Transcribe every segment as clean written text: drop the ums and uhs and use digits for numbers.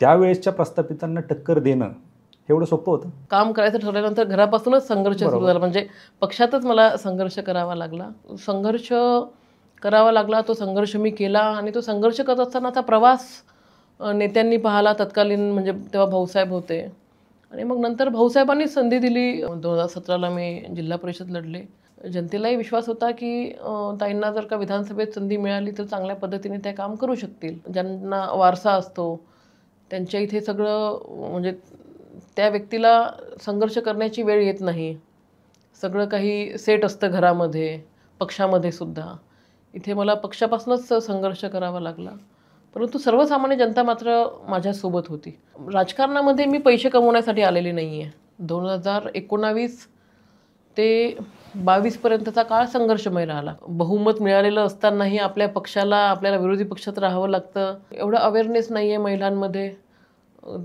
त्यावेळेसच्या प्रस्थापितांना टक्कर देणं एवढं सोपं होतं? काम करायचं ठरल्यानंतर घरापासूनच संघर्ष सुरू बरोबर. झाला. म्हणजे पक्षातच मला संघर्ष करावा लागला. संघर्ष करावा लागला, तो संघर्ष मी केला आणि तो संघर्ष करत असतानाचा प्रवास नेत्यांनी पाहिला. तत्कालीन म्हणजे तेव्हा भाऊसाहेब होते आणि मग नंतर भाऊसाहेबांनीच संधी दिली. 2017ला मी जिल्हा परिषद लढले. जनतेलाही विश्वास होता की ताईंना जर का विधानसभेत संधी मिळाली तर चांगल्या पद्धतीने त्या काम करू शकतील. ज्यांना वारसा असतो त्यांच्या इथे सगळं म्हणजे त्या व्यक्तीला संघर्ष करण्याची वेळ येत नाही. सगळं काही सेट असतं घरामध्ये, पक्षामध्ये सुद्धा. इथे मला पक्षापासूनच संघर्ष करावा लागला. परंतु सर्वसामान्य जनता मात्र माझ्यासोबत होती. राजकारणामध्ये मी पैसे कमवण्यासाठी आलेली नाही आहे. 2019 ते 22 पर्यंतचा काळ संघर्षमय राहिला. बहुमत मिळालेलं असतानाही आपल्या पक्षाला आपल्याला विरोधी पक्षात राहावं लागतं. एवढं अवेअरनेस नाही आहे महिलांमध्ये.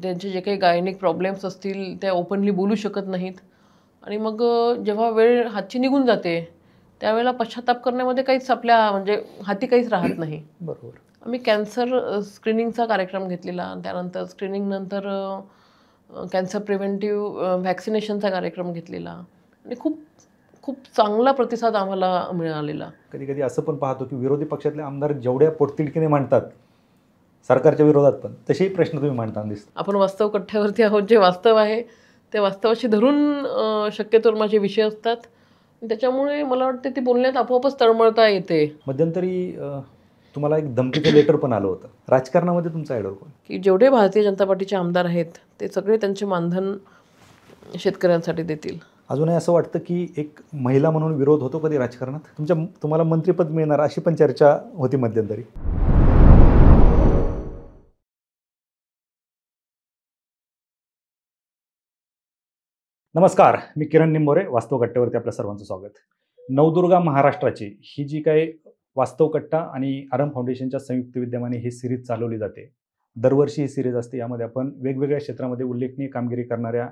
त्यांचे जे काही गायनिक प्रॉब्लेम्स असतील त्या ओपनली बोलू शकत नाहीत आणि मग जेव्हा वेळ हातची निघून जाते त्यावेळेला पश्चाताप करण्यामध्ये काहीच आपल्या म्हणजे हाती काहीच राहत नाही. बरोबर. आम्ही कॅन्सर स्क्रीनिंगचा कार्यक्रम घेतलेला. त्यानंतर स्क्रीनिंगनंतर कॅन्सर प्रिव्हेंटिव्ह व्हॅक्सिनेशनचा कार्यक्रम घेतलेला आणि खूप खूप चांगला प्रतिसाद आम्हाला मिळालेला. कधी कधी असं पण पाहतो की विरोधी पक्षातले आमदार जेवढ्या पोटतिडकीने मांडतात सरकारच्या विरोधात पण तसेही प्रश्न तुम्ही मांडताना दिसतात. आपण वास्तव कट्ट्यावरती आहोत. जे वास्तव आहे त्या वास्तवाशी धरून शक्यतोवर माझे विषय असतात. त्याच्यामुळे मला वाटते ते बोलण्यात आपोआपच तळमळता येते. मध्यंतरी तुम्हाला एक धमकीचं लेटर पण आलं होतं. राजकारणामध्ये तुमचा आयडॉल कोण? की जेवढे भारतीय जनता पार्टीचे आमदार आहेत ते सगळे त्यांचे मानधन शेतकऱ्यांसाठी देतील. अजूनही असं वाटतं की एक महिला म्हणून विरोध होतो कधी राजकारणात? तुम्हाला मंत्रिपद मिळणार अशी पण चर्चा होती मध्यंतरी. नमस्कार, मी किरण निंबोरे. वास्तव कट्ट्यावरती आपल्या सर्वांचं स्वागत. नवदुर्गा महाराष्ट्राची ही जी काही वास्तव कट्टा आणि आरम फाउंडेशनच्या संयुक्त विद्यमाने ही सिरीज चालवली जाते. दरवर्षी ही सिरीज असते. यामध्ये आपण वेगवेगळ्या क्षेत्रामध्ये उल्लेखनीय कामगिरी करणाऱ्या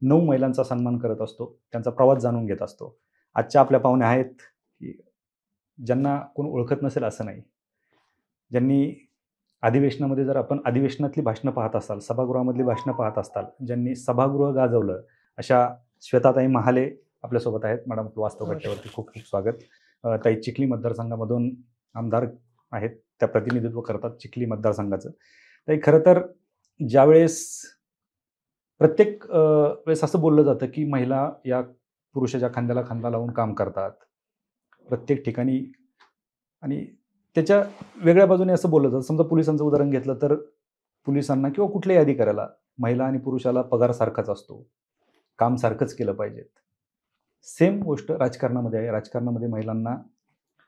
9 महिलांचा सन्मान करत असतो. त्यांचा प्रवास जाणून घेत असतो. आजच्या आपल्या पाहुण्या आहेत की ज्यांना कोण ओळखत नसेल असं नाही. ज्यांनी अधिवेशनामध्ये जर आपण अधिवेशनातली भाषणं पाहत असाल, सभागृहामधली भाषणं पाहत असाल, ज्यांनी सभागृह गाजवलं अशा श्वेताताई महाले आपल्यासोबत आहेत. मॅडम, वास्तव कट्ट्यावरती खूप खूप स्वागत. ताई चिखली मतदारसंघामधून आमदार आहेत, त्या प्रतिनिधित्व करतात चिखली मतदारसंघाचं. ताई, खरं तर ज्यावेळेस प्रत्येक वेळेस असं बोललं जातं की महिला या पुरुषाच्या खांद्याला खांदा लावून काम करतात प्रत्येक ठिकाणी, आणि त्याच्या वेगळ्या बाजूने असं बोललं जातं. समजा पोलिसांचं उदाहरण घेतलं तर पोलिसांना किंवा कुठल्याही अधिकाऱ्याला महिला आणि पुरुषाला पगार सारखाच असतो, काम सारखंच केलं पाहिजेत. सेम गोष्ट राजकारणामध्ये आहे. राजकारणामध्ये महिलांना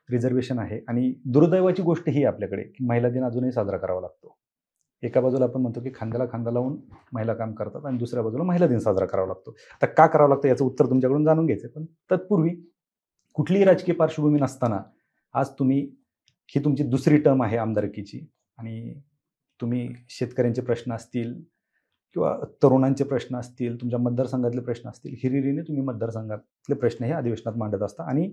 रिझर्वेशन आहे आणि दुर्दैवाची गोष्ट ही आपल्याकडे की महिला दिन अजूनही साजरा करावा लागतो. एका बाजूला आपण म्हणतो की खांद्याला खांदा लावून महिला काम करतात आणि दुसऱ्या बाजूला महिला दिन साजरा करावा लागतो. आता का करावं लागतं याचं उत्तर तुमच्याकडून जाणून घ्यायचं. पण तत्पूर्वी कुठलीही राजकीय पार्श्वभूमी नसताना आज ही तुमची दुसरी टर्म आहे आमदारकीची आणि तुम्ही शेतकऱ्यांचे प्रश्न असतील किंवा तरुणांचे प्रश्न असतील, तुमच्या मतदारसंघातले प्रश्न असतील, हिरिरीने तुम्ही मतदारसंघातले प्रश्न हे अधिवेशनात मांडत असता. आणि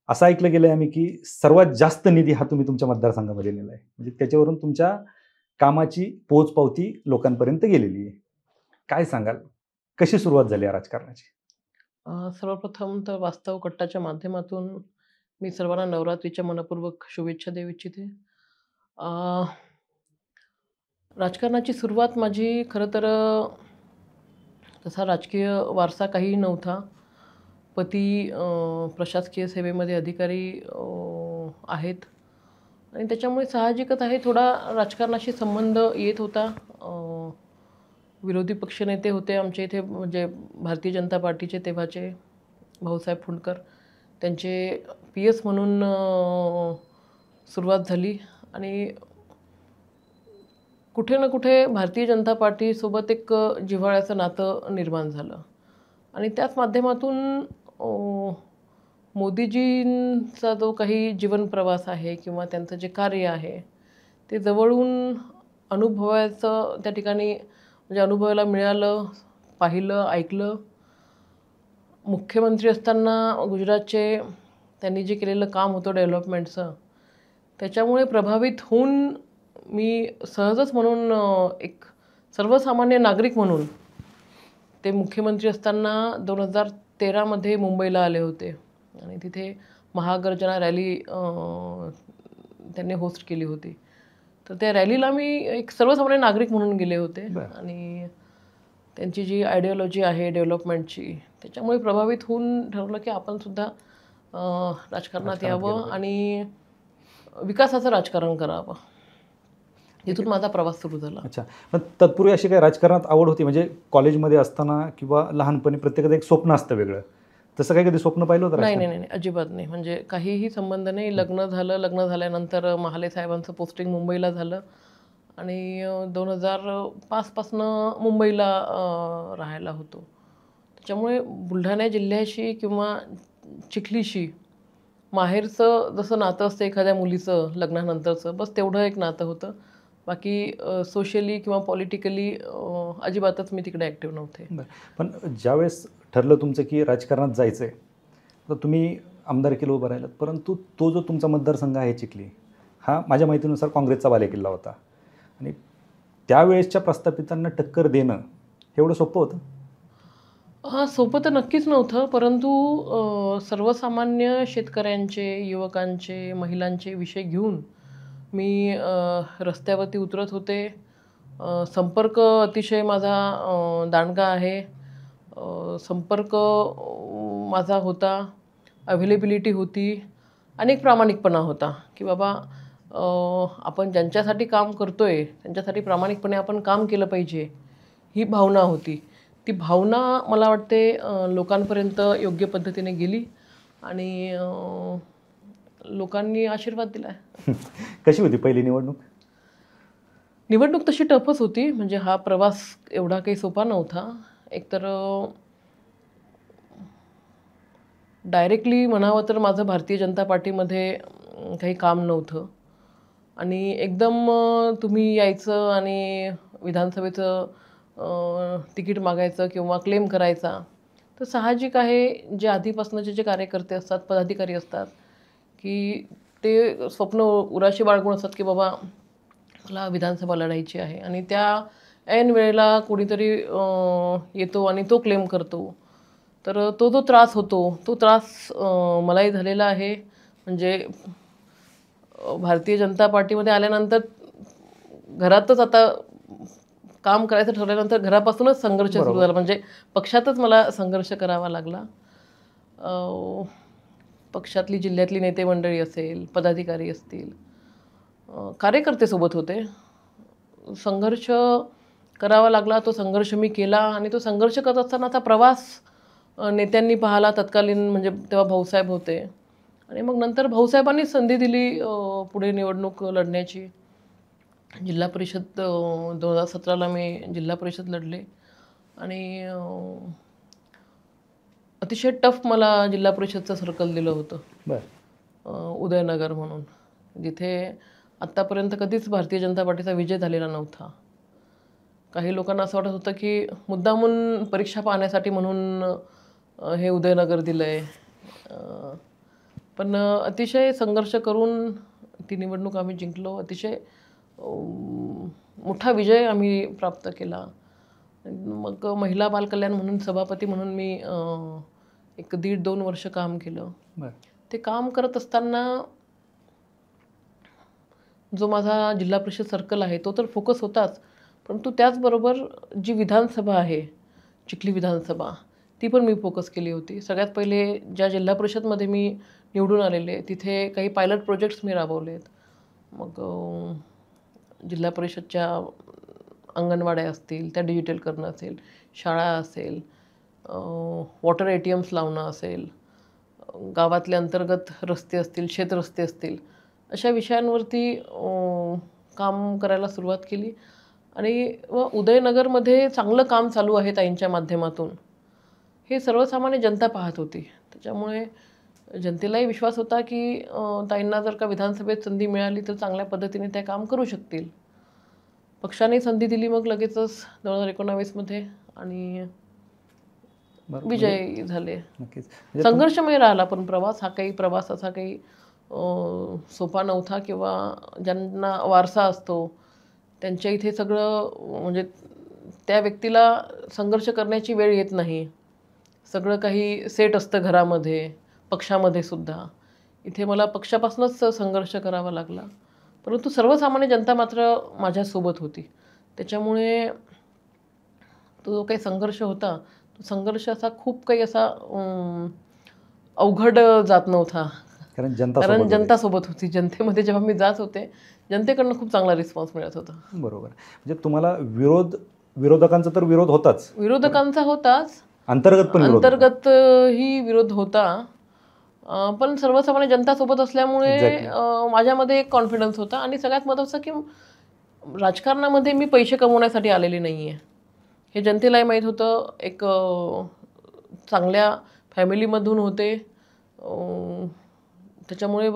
असं ऐकलं गेलं आहे आम्ही की सर्वात जास्त निधी हा तुम्ही तुमच्या मतदारसंघामध्ये नेला आहे. म्हणजे त्याच्यावरून तुमच्या कामाची पोचपावती लोकांपर्यंत गेलेली आहे. काय सांगाल, कशी सुरुवात झाली या राजकारणाची? सर्वप्रथम तर वास्तव कट्टाच्या माध्यमातून मी सर्वांना नवरात्रीच्या मनपूर्वक शुभेच्छा देऊ इच्छिते. राजकारणाची सुरुवात माझी खरं तर तसा राजकीय वारसा काहीही नव्हता. पती प्रशासकीय सेवेमध्ये अधिकारी आहेत आणि त्याच्यामुळे साहजिकच आहे थोडा राजकारणाशी संबंध येत होता. विरोधी पक्षनेते होते आमच्या इथे, म्हणजे भारतीय जनता पार्टीचे तेव्हाचे भाऊसाहेब फुंडकर, त्यांचे PS म्हणून सुरुवात झाली आणि कुठे ना कुठे भारतीय जनता पार्टीसोबत एक जिव्हाळ्याचं नातं निर्माण झालं आणि त्याच माध्यमातून मोदीजींचा जो काही जीवन प्रवास आहे किंवा त्यांचं जे कार्य आहे ते जवळून अनुभवायचं त्या ठिकाणी म्हणजे अनुभवायला मिळालं, पाहिलं, ऐकलं. मुख्यमंत्री असताना गुजरातचे त्यांनी जे केलेलं काम होतं डेव्हलपमेंटचं, त्याच्यामुळे प्रभावित होऊन मी सहजच म्हणून एक सर्वसामान्य नागरिक म्हणून ते मुख्यमंत्री असताना 2013मध्ये मुंबईला आले होते आणि तिथे महागर्जना रॅली त्यांनी होस्ट केली होती. तर त्या रॅलीला मी एक सर्वसामान्य नागरिक म्हणून गेले होते आणि त्यांची जी आयडिओलॉजी आहे डेव्हलपमेंटची त्याच्यामुळे प्रभावित होऊन ठरवलं की आपण सुद्धा राजकारणात यावं आणि विकासाचं राजकारण करावं. इथून माझा प्रवास सुरू झाला. अच्छा, पण तत्पूर्वी अशी काही राजकारणात आवड होती? म्हणजे कॉलेजमध्ये असताना किंवा लहानपणी प्रत्येकाचं एक स्वप्न असतं वेगळं, तसं काही कधी स्वप्न पाहिलं होतं? नाही नाही नाही, अजिबात नाही. म्हणजे काहीही संबंध नाही. लग्न झालं, लग्न झाल्यानंतर महाले साहेबांचं पोस्टिंग मुंबईला झालं आणि 2005 पासनं मुंबईला राहायला होतो. त्याच्यामुळे बुलढाणा जिल्ह्याशी किंवा चिखलीशी माहेरचं जसं नातं असतं एखाद्या मुलीचं लग्नानंतरचं, बस तेवढं एक नातं होतं. बाकी सोशली किंवा पॉलिटिकली अजिबातच मी तिकडे ॲक्टिव्ह नव्हते. पण ज्यावेळेस ठरलं तुमचं की राजकारणात जायचं आहे, तर तुम्ही आमदारकीला उभं राहिलात, परंतु तो जो तुमचा मतदारसंघ आहे चिखली, हा माझ्या माहितीनुसार काँग्रेसचा बालेकिल्ला होता आणि त्यावेळेसच्या प्रस्थापितांना टक्कर देणं एवढं सोपं होतं? सोपं तर नक्कीच नव्हतं, परंतु सर्वसामान्य शेतकऱ्यांचे, युवकांचे, महिलांचे विषय घेऊन मी रस्त्यावरती उतरत होते. संपर्क अतिशय माझा दांडगा आहे. संपर्क माझा होता, अव्हेलेबिलिटी होती आणि एक प्रामाणिकपणा होता की बाबा आपण ज्यांच्यासाठी काम करतोय त्यांच्यासाठी प्रामाणिकपणे आपण काम केलं पाहिजे, ही भावना होती. ती भावना मला वाटते लोकांपर्यंत योग्य पद्धतीने गेली आणि लोकांनी आशीर्वाद दिला. कशी होती पहिली निवडणूक? निवडणूक तशी टफच होती. म्हणजे हा प्रवास एवढा काही सोपा नव्हता. एकतर डायरेक्टली म्हणावं तर माझं भारतीय जनता पार्टीमध्ये काही काम नव्हतं आणि एकदम तुम्ही यायचं आणि विधानसभेचं तिकीट मागायचं किंवा क्लेम करायचा, तर साहजिक आहे जे आधीपासूनचे जे कार्यकर्ते असतात, पदाधिकारी असतात की ते स्वप्न उराशी बाळगून असतात की बाबा मला विधानसभा लढायची आहे आणि त्या ऐन वेळेला कोणीतरी येतो आणि तो क्लेम करतो. तर तो जो त्रास होतो तो त्रास मलाही झालेला आहे. म्हणजे भारतीय जनता पार्टीमध्ये आल्यानंतर घरातच आता काम करायचं ठरल्यानंतर घरापासूनच संघर्ष सुरू झाला. म्हणजे पक्षातच मला संघर्ष करावा लागला. पक्षातली जिल्ह्यातली नेते मंडळी असेल, पदाधिकारी असतील, कार्यकर्ते सोबत होते. संघर्ष करावा लागला. तो संघर्ष मी केला आणि तो संघर्ष करत असतानाचा प्रवास नेत्यांनी पाहिला. तत्कालीन म्हणजे तेव्हा भाऊसाहेब होते आणि मग नंतर भाऊसाहेबांनी संधी दिली पुढे निवडणूक लढण्याची. जिल्हा परिषद 2017ला मी जिल्हा परिषद लढले आणि अतिशय टफ मला जिल्हा परिषदचं सर्कल दिलं होतं, उदयनगर म्हणून, जिथे आत्तापर्यंत कधीच भारतीय जनता पार्टीचा विजय झालेला नव्हता. काही लोकांना असं वाटत होतं की मुद्दामून परीक्षा पाहण्यासाठी म्हणून हे उदयनगर दिलं आहे. पण अतिशय संघर्ष करून ती निवडणूक आम्ही जिंकलो. अतिशय मोठा विजय आम्ही प्राप्त केला. मग महिला बालकल्याण म्हणून सभापती म्हणून मी 1.5-2 वर्ष काम केलं. ते काम करत असताना जो माझा जिल्हा परिषद सर्कल आहे तो तर फोकस होताच, परंतु त्याचबरोबर जी विधानसभा आहे, चिखली विधानसभा, ती पण मी फोकस केली होती. सगळ्यात पहिले ज्या जिल्हा परिषदमध्ये मी निवडून आलेले तिथे काही पायलट प्रोजेक्ट्स मी राबवलेत. मग जिल्हा परिषदच्या अंगणवाड्या असतील त्या डिजिटल करणं असेल, शाळा असेल, वॉटर ATMs लावणं असेल, गावातले अंतर्गत रस्ते असतील, शेतरस्ते असतील, अशा विषयांवरती काम करायला सुरुवात केली. आणि उदयनगरमध्ये चांगलं काम चालू आहे ताईंच्या माध्यमातून हे सर्वसामान्य जनता पाहत होती. त्याच्यामुळे जनतेलाही विश्वास होता की ताईंना जर का विधानसभेत संधी मिळाली तर चांगल्या पद्धतीने ते काम करू शकतील. पक्षाने संधी दिली मग लगेचच 2019मध्ये आणि विजय झाले. संघर्षमय राहिला पण प्रवास. हा काही प्रवास असा काही सोपा नव्हता किंवा ज्यांना वारसा असतो त्यांच्या इथे सगळं म्हणजे त्या व्यक्तीला संघर्ष करण्याची वेळ येत नाही. सगळं काही सेट असतं घरामध्ये, पक्षामध्ये सुद्धा. इथे मला पक्षापासूनच संघर्ष करावा लागला. परंतु सर्वसामान्य जनता मात्र माझ्यासोबत होती. त्याच्यामुळे तो जो काही संघर्ष होता, तो संघर्ष असा खूप काही असा अवघड जात नव्हता. कारण जनता सोबत होती. जनतेमध्ये जेव्हा मी जात होते, जनतेकडनं खूप चांगला रिस्पॉन्स मिळत होता. बरोबर. म्हणजे तुम्हाला विरोधकांचा तर विरोध होताच, विरोधकांचा होताच, अंतर्गत ही विरोध होता. पण सर्वसामान्य जनता सोबत असल्यामुळे माझ्यामध्ये एक कॉन्फिडन्स होता. आणि सगळ्यात महत्त्वाचं की राजकारणामध्ये मी पैसे कमवण्यासाठी आलेली नाही आहे, हे जनतेलाही माहीत होतं. एक चांगल्या फॅमिलीमधून होते. त्याच्यामुळे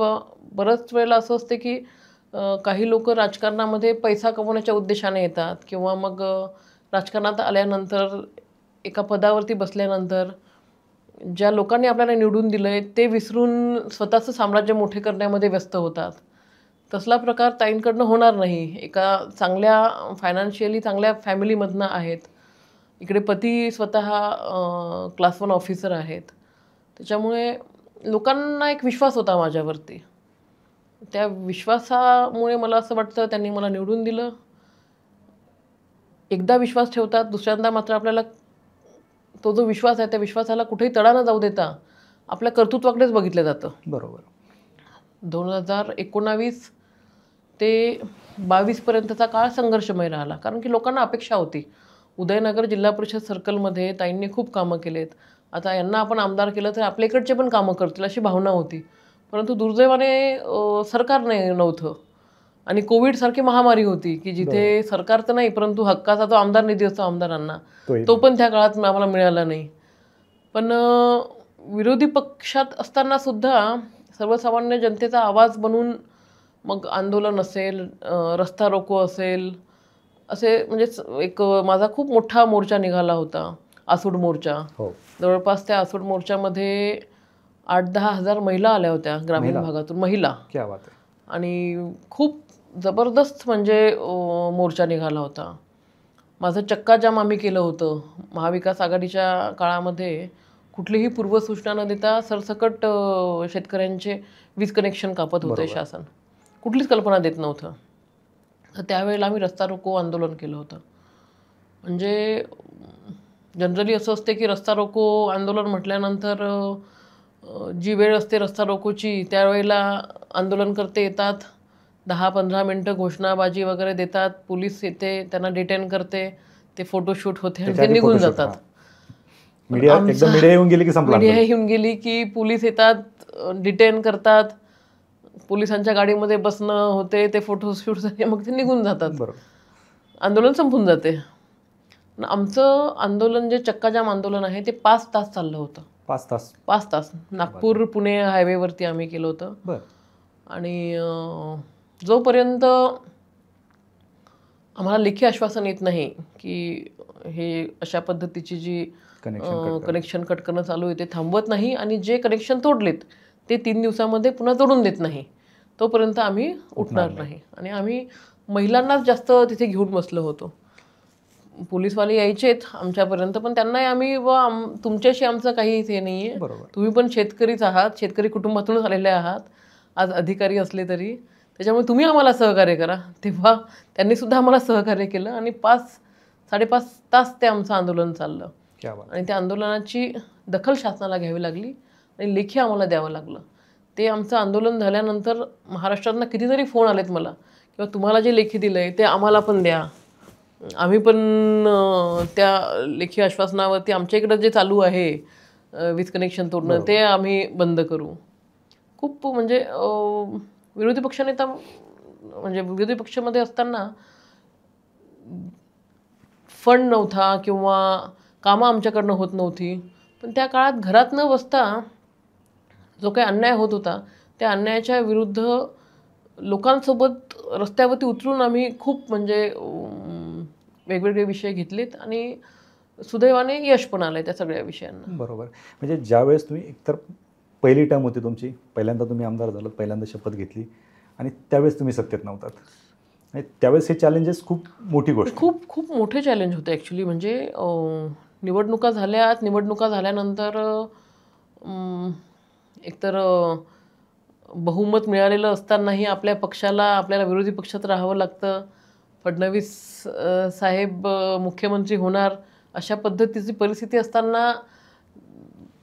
बऱ्याच वेळेला असं असते की काही लोक राजकारणामध्ये पैसा कमवण्याच्या उद्देशाने येतात, किंवा मग राजकारणात आल्यानंतर एका पदावरती बसल्यानंतर ज्या लोकांनी आपल्याला निवडून दिलं आहे ते विसरून स्वतःचं साम्राज्य मोठे करण्यामध्ये व्यस्त होतात. तसला प्रकार ताईंकडनं होणार नाही. एका चांगल्या फायनान्शियली चांगल्या फॅमिलीमधनं आहेत. इकडे पती स्वतः क्लास 1 ऑफिसर आहेत. त्याच्यामुळे लोकांना एक विश्वास होता माझ्यावरती. त्या विश्वासामुळे मला असं वाटतं त्यांनी मला निवडून दिलं. एकदा विश्वास ठेवतात, दुसऱ्यांदा मात्र आपल्याला तो जो विश्वास आहे त्या विश्वासाला कुठेही तडा न जाऊ देता आपल्या कर्तृत्वाकडेच बघितलं जातं. बरोबर. 2019 ते 22 पर्यंतचा काळ संघर्षमय राहिला. कारण की लोकांना अपेक्षा होती. उदयनगर जिल्हा परिषद सर्कलमध्ये ताईंनी खूप कामं केलेत. आता यांना आपण आमदार केलं तर आपल्या इकडचे पण कामं करतील अशी भावना होती. परंतु दुर्दैवाने सरकार नव्हतं. आणि कोविडसारखी महामारी होती की जिथे सरकार तर नाही, परंतु हक्काचा जो आमदार निधी असतो आमदारांना, तो पण त्या काळात आम्हाला मिळाला नाही. पण विरोधी पक्षात असताना सुद्धा सर्वसामान्य जनतेचा आवाज बनून मग आंदोलन असेल, रस्ता रोको असेल, असे म्हणजे एक माझा खूप मोठा मोर्चा निघाला होता, आसूड मोर्चा. जवळपास त्या आसूड मोर्चामध्ये 8-10 हजार महिला आल्या होत्या ग्रामीण भागातून. महिला. क्या बात आहे. आणि खूप जबरदस्त म्हणजे मोर्चा निघाला होता. माझं चक्काजाम आम्ही केलं होतं. महाविकास आघाडीच्या काळामध्ये कुठलीही पूर्वसूचना न देता सरसकट शेतकऱ्यांचे वीज कनेक्शन कापत होते शासन. कुठलीच कल्पना देत नव्हतं. तर त्यावेळेला आम्ही रस्ता रोको आंदोलन केलं होतं. म्हणजे जनरली असं असते की रस्ता रोको आंदोलन म्हटल्यानंतर जी वेळ असते रस्ता रोकोची त्यावेळेला आंदोलनकर्ते येतात, 10-15 मिनटं घोषणाबाजी वगैरे देतात, पोलीस येते, त्यांना डिटेन करते, ते फोटोशूट होते आणि ते निघून जातात. मीडिया येऊन गेली की पोलीस येतात, डिटेन करतात, पोलिसांच्या गाडीमध्ये बसणं होते, ते फोटोशूट झाले, मग ते निघून जातात, आंदोलन संपून जाते. आमचं आंदोलन जे चक्काजाम आंदोलन आहे ते 5 तास चाललं होतं. 5 तास नागपूर पुणे हायवेवरती आम्ही केलं होतं. आणि जोपर्यंत आम्हाला लेखी आश्वासन येत नाही की हे अशा पद्धतीची जी कनेक्शन कट करणं चालू आहे ते थांबवत नाही, आणि जे कनेक्शन तोडलेत ते 3 दिवसामध्ये पुन्हा तोडून देत नाही, तोपर्यंत आम्ही उठणार नाही. आणि आम्ही महिलांनाच जास्त तिथे घेऊन बसलो होतो. पोलीसवाले यायचेत आमच्यापर्यंत, पण त्यांनाही आम्ही तुमच्याशी आमचं काहीच हे नाही आहे, तुम्ही पण शेतकरीच आहात, शेतकरी कुटुंबातूनच आलेले आहात, आज अधिकारी असले तरी, त्याच्यामुळे तुम्ही आम्हाला सहकार्य करा. तेव्हा त्यांनीसुद्धा आम्हाला सहकार्य केलं आणि 5-5.5 तास ते आमचं आंदोलन चाललं. आणि त्या आंदोलनाची दखल शासनाला घ्यावी लागली आणि लेखी आम्हाला द्यावं लागलं. ते आमचं आंदोलन झाल्यानंतर महाराष्ट्रातनं कितीतरी फोन आलेत मला, किंवा तुम्हाला जे लेखी दिलं आहे ते आम्हाला पण द्या, आम्ही पण त्या लेखी आश्वासनावरती आमच्या इकडं जे चालू आहे वीज कनेक्शन तोडणं ते आम्ही बंद करू. खूप म्हणजे विरोधी पक्षनेता म्हणजे विरोधी पक्षामध्ये असताना फंड नव्हता किंवा कामं आमच्याकडनं होत नव्हती, पण त्या काळात घरात न बसता जो काही अन्याय होत होता त्या अन्यायाच्या विरुद्ध लोकांसोबत रस्त्यावरती उतरून आम्ही खूप म्हणजे वेगवेगळे विषय घेतलेत आणि सुदैवाने यश पण आलंय त्या सगळ्या विषयांना. बरोबर. म्हणजे ज्यावेळेस तुम्ही एकतर पहिली टर्म होती तुमची, पहिल्यांदा तुम्ही आमदार झालात, पहिल्यांदा शपथ घेतली आणि त्यावेळेस तुम्ही सत्तेत नव्हतात आणि त्यावेळेस हे चॅलेंजेस खूप मोठी गोष्ट आहे. खूप खूप मोठे चॅलेंज होते ॲक्च्युली. म्हणजे निवडणुका झाल्यानंतर एकतर बहुमत मिळालेलं असतानाही आपल्या पक्षाला आपल्याला विरोधी पक्षात राहावं लागतं. फडणवीस साहेब मुख्यमंत्री होणार अशा पद्धतीची परिस्थिती असताना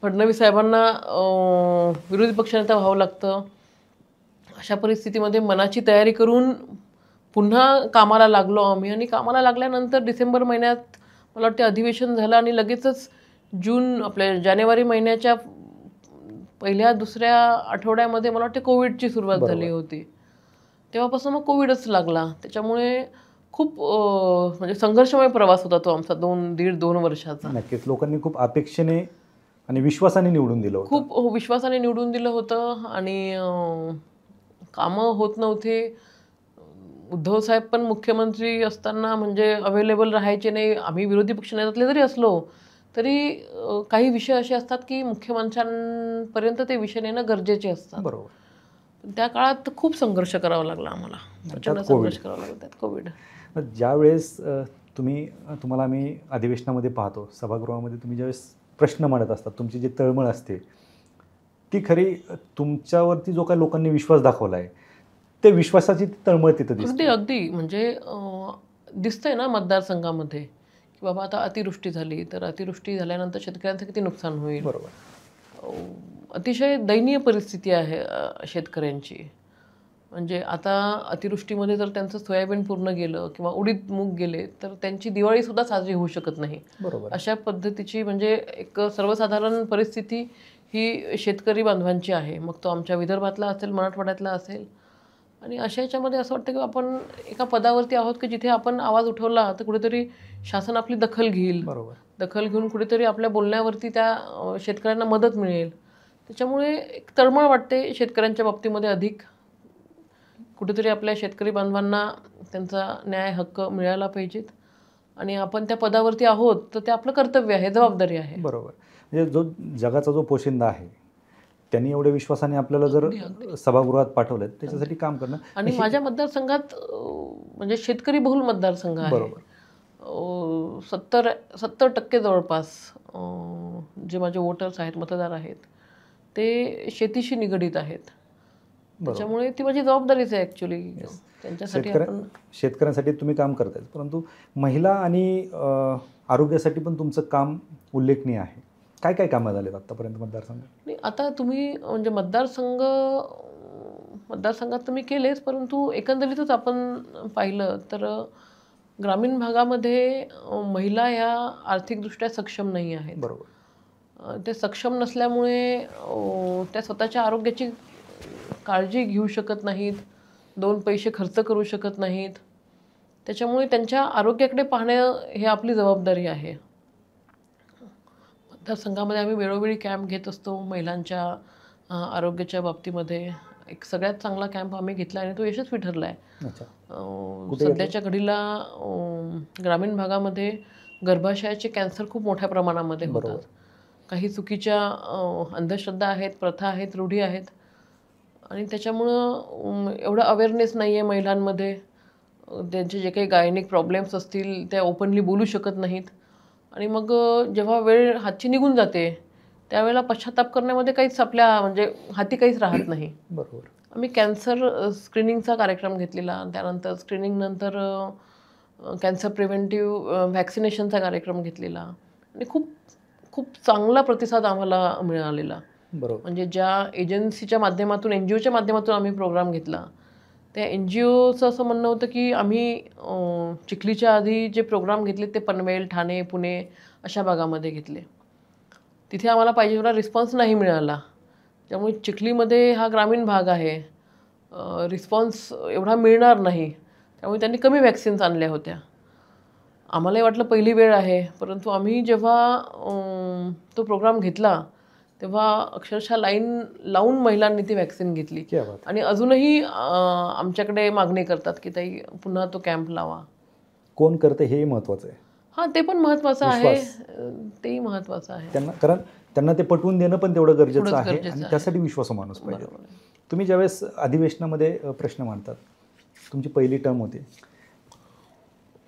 फडणवीस साहेबांना विरोधी पक्षनेता व्हावं लागतं. अशा परिस्थितीमध्ये मनाची तयारी करून पुन्हा कामाला लागलो आम्ही. आणि कामाला लागल्यानंतर डिसेंबर महिन्यात मला वाटते अधिवेशन झालं आणि लगेचच आपल्या जानेवारी महिन्याच्या पहिल्या दुसऱ्या आठवड्यामध्ये मला वाटते कोविडची सुरुवात झाली होती. तेव्हापासून मग कोविडच लागला. त्याच्यामुळे खूप म्हणजे संघर्षमय प्रवास होता तो आमचा 2 वर्षाचा. नक्कीच लोकांनी खूप अपेक्षेने आणि विश्वासाने निवडून दिलं होतं. खूप विश्वासाने निवडून दिलं होतं आणि कामं होत नव्हते. उद्धव साहेब पण मुख्यमंत्री असताना म्हणजे अवेलेबल राहायचे नाही. आम्ही विरोधी पक्षनेत्यातले जरी असलो तरी काही विषय असे असतात की मुख्यमंत्र्यांपर्यंत ते विषय नेणं गरजेचे असतात. बरोबर. त्या काळात खूप संघर्ष करावा लागला आम्हाला. प्रचंड संघर्ष करावा लागला त्यात कोविड. ज्यावेळेस तुम्हाला आम्ही अधिवेशनामध्ये पाहतो, सभागृहामध्ये तुम्ही ज्यावेळेस प्रश्न मांडत असतात, तुमची जी तळमळ असते ती खरी तुमच्यावरती जो काही लोकांनी विश्वास दाखवला आहे ते विश्वासाची तळमळ तिथं दिसते. अगदी म्हणजे दिसतंय ना मतदारसंघामध्ये की बाबा आता अतिवृष्टी झाली तर अतिवृष्टी झाल्यानंतर शेतकऱ्यांचं किती नुकसान होईल. बरोबर. अतिशय दयनीय परिस्थिती आहे शेतकऱ्यांची. म्हणजे आता अतिवृष्टीमध्ये जर त्यांचं सोयाबीन पूर्ण गेलं किंवा उडीद मूग गेले तर त्यांची दिवाळीसुद्धा साजरी होऊ शकत नाही. बरोबर. अशा पद्धतीची म्हणजे एक सर्वसाधारण परिस्थिती ही शेतकरी बांधवांची आहे. मग तो आमच्या विदर्भातला असेल, मराठवाड्यातला असेल. आणि अशा याच्यामध्ये असं वाटतं की आपण एका पदावरती आहोत की जिथे आपण आवाज उठवला तर कुठेतरी शासन आपली दखल घेईल. बरोबर. दखल घेऊन कुठेतरी आपल्या बोलण्यावरती त्या शेतकऱ्यांना मदत मिळेल. त्याच्यामुळे एक तळमळ वाटते शेतकऱ्यांच्या बाबतीमध्ये अधिक. कुठेतरी आपल्या शेतकरी बांधवांना त्यांचा न्याय हक्क मिळाला पाहिजेत आणि आपण त्या पदावरती आहोत तर ते आपलं कर्तव्य आहे, जबाबदारी आहे. बरोबर. म्हणजे जो जगाचा जो पोशिंदा आहे त्यांनी एवढ्या विश्वासाने आपल्याला जर सभागृहात पाठवलं त्याच्यासाठी काम करणं. आणि माझ्या मतदारसंघात म्हणजे शेतकरी बहुल मतदारसंघ आहे. बरोबर. 70% जवळपास जे माझे वोटर्स आहेत, मतदार आहेत ते शेतीशी निगडीत आहेत. त्याच्यामुळे ती माझी जबाबदारीच आहे ॲक्च्युली. त्यांच्यासाठी शेतकऱ्यांसाठी तुम्ही काम करताय, परंतु महिला आणि आरोग्यासाठी पण तुमचं काम उल्लेखनीय आहे. काय काय कामं झालेत आतापर्यंत मतदारसंघात? आता तुम्ही म्हणजे मतदारसंघात तुम्ही केलेच, परंतु एकंदरीतच आपण पाहिलं तर ग्रामीण भागामध्ये महिला ह्या आर्थिकदृष्ट्या सक्षम नाही आहेत. बरोबर. ते सक्षम नसल्यामुळे त्या स्वतःच्या आरोग्याची काळजी घेऊ शकत नाहीत, 2 पैसे खर्च करू शकत नाहीत. त्याच्यामुळे त्यांच्या आरोग्याकडे पाहणं हे आपली जबाबदारी आहे. मतदारसंघामध्ये आम्ही वेळोवेळी कॅम्प घेत असतो महिलांच्या आरोग्याच्या बाबतीमध्ये. एक सगळ्यात चांगला कॅम्प आम्ही घेतला आणि तो यशस्वी ठरला आहे. सध्याच्या घडीला ग्रामीण भागामध्ये गर्भाशयाचे कॅन्सर खूप मोठ्या प्रमाणामध्ये होतात. काही चुकीच्या अंधश्रद्धा आहेत, प्रथा आहेत, रूढी आहेत आणि त्याच्यामुळं एवढं अवेअरनेस नाही आहे महिलांमध्ये. त्यांचे जे काही गायनिक प्रॉब्लेम्स असतील त्या ओपनली बोलू शकत नाहीत आणि मग जेव्हा वेळ हातची निघून जाते त्यावेळेला पश्चाताप करण्यामध्ये काहीच आपल्या म्हणजे हाती काहीच राहत नाही. बरोबर. आम्ही कॅन्सर स्क्रीनिंगचा कार्यक्रम घेतलेला, त्यानंतर स्क्रीनिंगनंतर कॅन्सर प्रिव्हेंटिव्ह व्हॅक्सिनेशनचा कार्यक्रम घेतलेला आणि खूप खूप चांगला प्रतिसाद आम्हाला मिळालेला. बरोबर. म्हणजे ज्या एजन्सीच्या माध्यमातून NGOच्या माध्यमातून आम्ही प्रोग्राम घेतला त्या NGOचं असं म्हणणं होतं की आम्ही चिखलीच्या आधी जे प्रोग्राम घेतले ते पनवेल, ठाणे, पुणे अशा भागामध्ये घेतले. तिथे आम्हाला पाहिजे एवढा रिस्पॉन्स नाही मिळाला. त्यामुळे चिखलीमध्ये हा ग्रामीण भाग आहे, रिस्पॉन्स एवढा मिळणार नाही. त्यामुळे त्यांनी कमी वॅक्सिन्स आणल्या होत्या. आम्हालाही वाटलं पहिली वेळ आहे, परंतु आम्ही जेव्हा तो प्रोग्राम घेतला तेव्हा अक्षरशः लाईन लावून महिलांनी ती वॅक्सिन घेतली आणि अजूनही आमच्याकडे मागणी करतात की ताई पुन्हा तो कॅम्प लावा. कोण करते हे महत्त्वाचं आहे. हां, ते पण महत्त्वाचं आहे, तेही महत्त्वाचं आहे त्यांना, कारण त्यांना ते पटवून देणं पण तेवढं गरजेचं आहे आणि त्यासाठी विश्वासू माणूस पाहिजे. तुम्ही ज्यावेळेस अधिवेशनामध्ये प्रश्न मांडतात तुमची पहिली टर्म होती,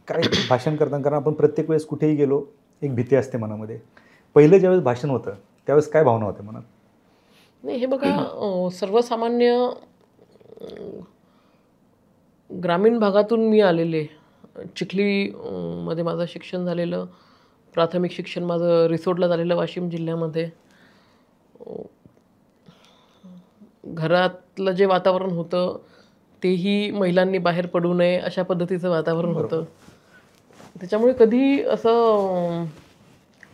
काय भाषण करताना, कारण आपण प्रत्येक वेळेस कुठेही गेलो एक भीती असते मनामध्ये, पहिलं ज्यावेळेस भाषण होतं त्यावेळेस काय भावना होत्या मनात? नाही, हे बघा, सर्वसामान्य ग्रामीण भागातून मी आलेले, चिखली मध्ये माझं शिक्षण झालेलं, प्राथमिक शिक्षण माझं रिसोडला झालेलं वाशिम जिल्ह्यामध्ये. घरातलं जे वातावरण होतं तेही महिलांनी बाहेर पडू नये अशा पद्धतीचं वातावरण होतं. त्याच्यामुळे कधी असं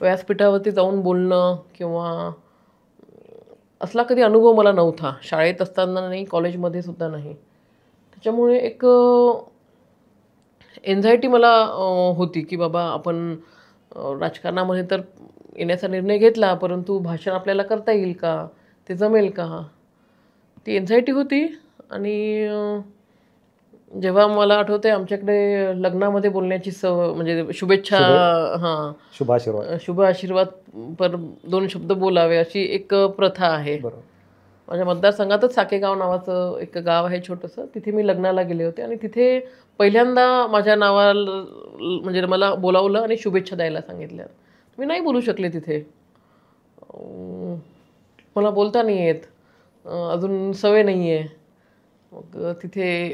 व्यासपीठावरती जाऊन बोलणं किंवा असला कधी अनुभव मला नव्हता, शाळेत असताना नाही, कॉलेजमध्ये सुद्धा नाही. त्याच्यामुळे एक एन्झायटी मला होती की बाबा आपण राजकारणामध्ये तर येण्याचा निर्णय घेतला, परंतु भाषण आपल्याला करता येईल का, ते जमेल का, ती एन्झायटी होती. आणि जेव्हा मला आठवते आमच्याकडे लग्नामध्ये बोलण्याची म्हणजे शुभेच्छा, हां, शुभ आशीर्वाद पर 2 शब्द बोलावे अशी एक प्रथा आहे. माझ्या मतदारसंघातच साकेगाव नावाचं एक गाव आहे छोटंसं, तिथे मी लग्नाला गेले होते आणि तिथे पहिल्यांदा माझ्या नावाला म्हणजे मला बोलावलं आणि शुभेच्छा द्यायला सांगितल्या. मी नाही बोलू शकले तिथे, मला बोलता नाही येत, अजून सवय नाही आहे. मग तिथे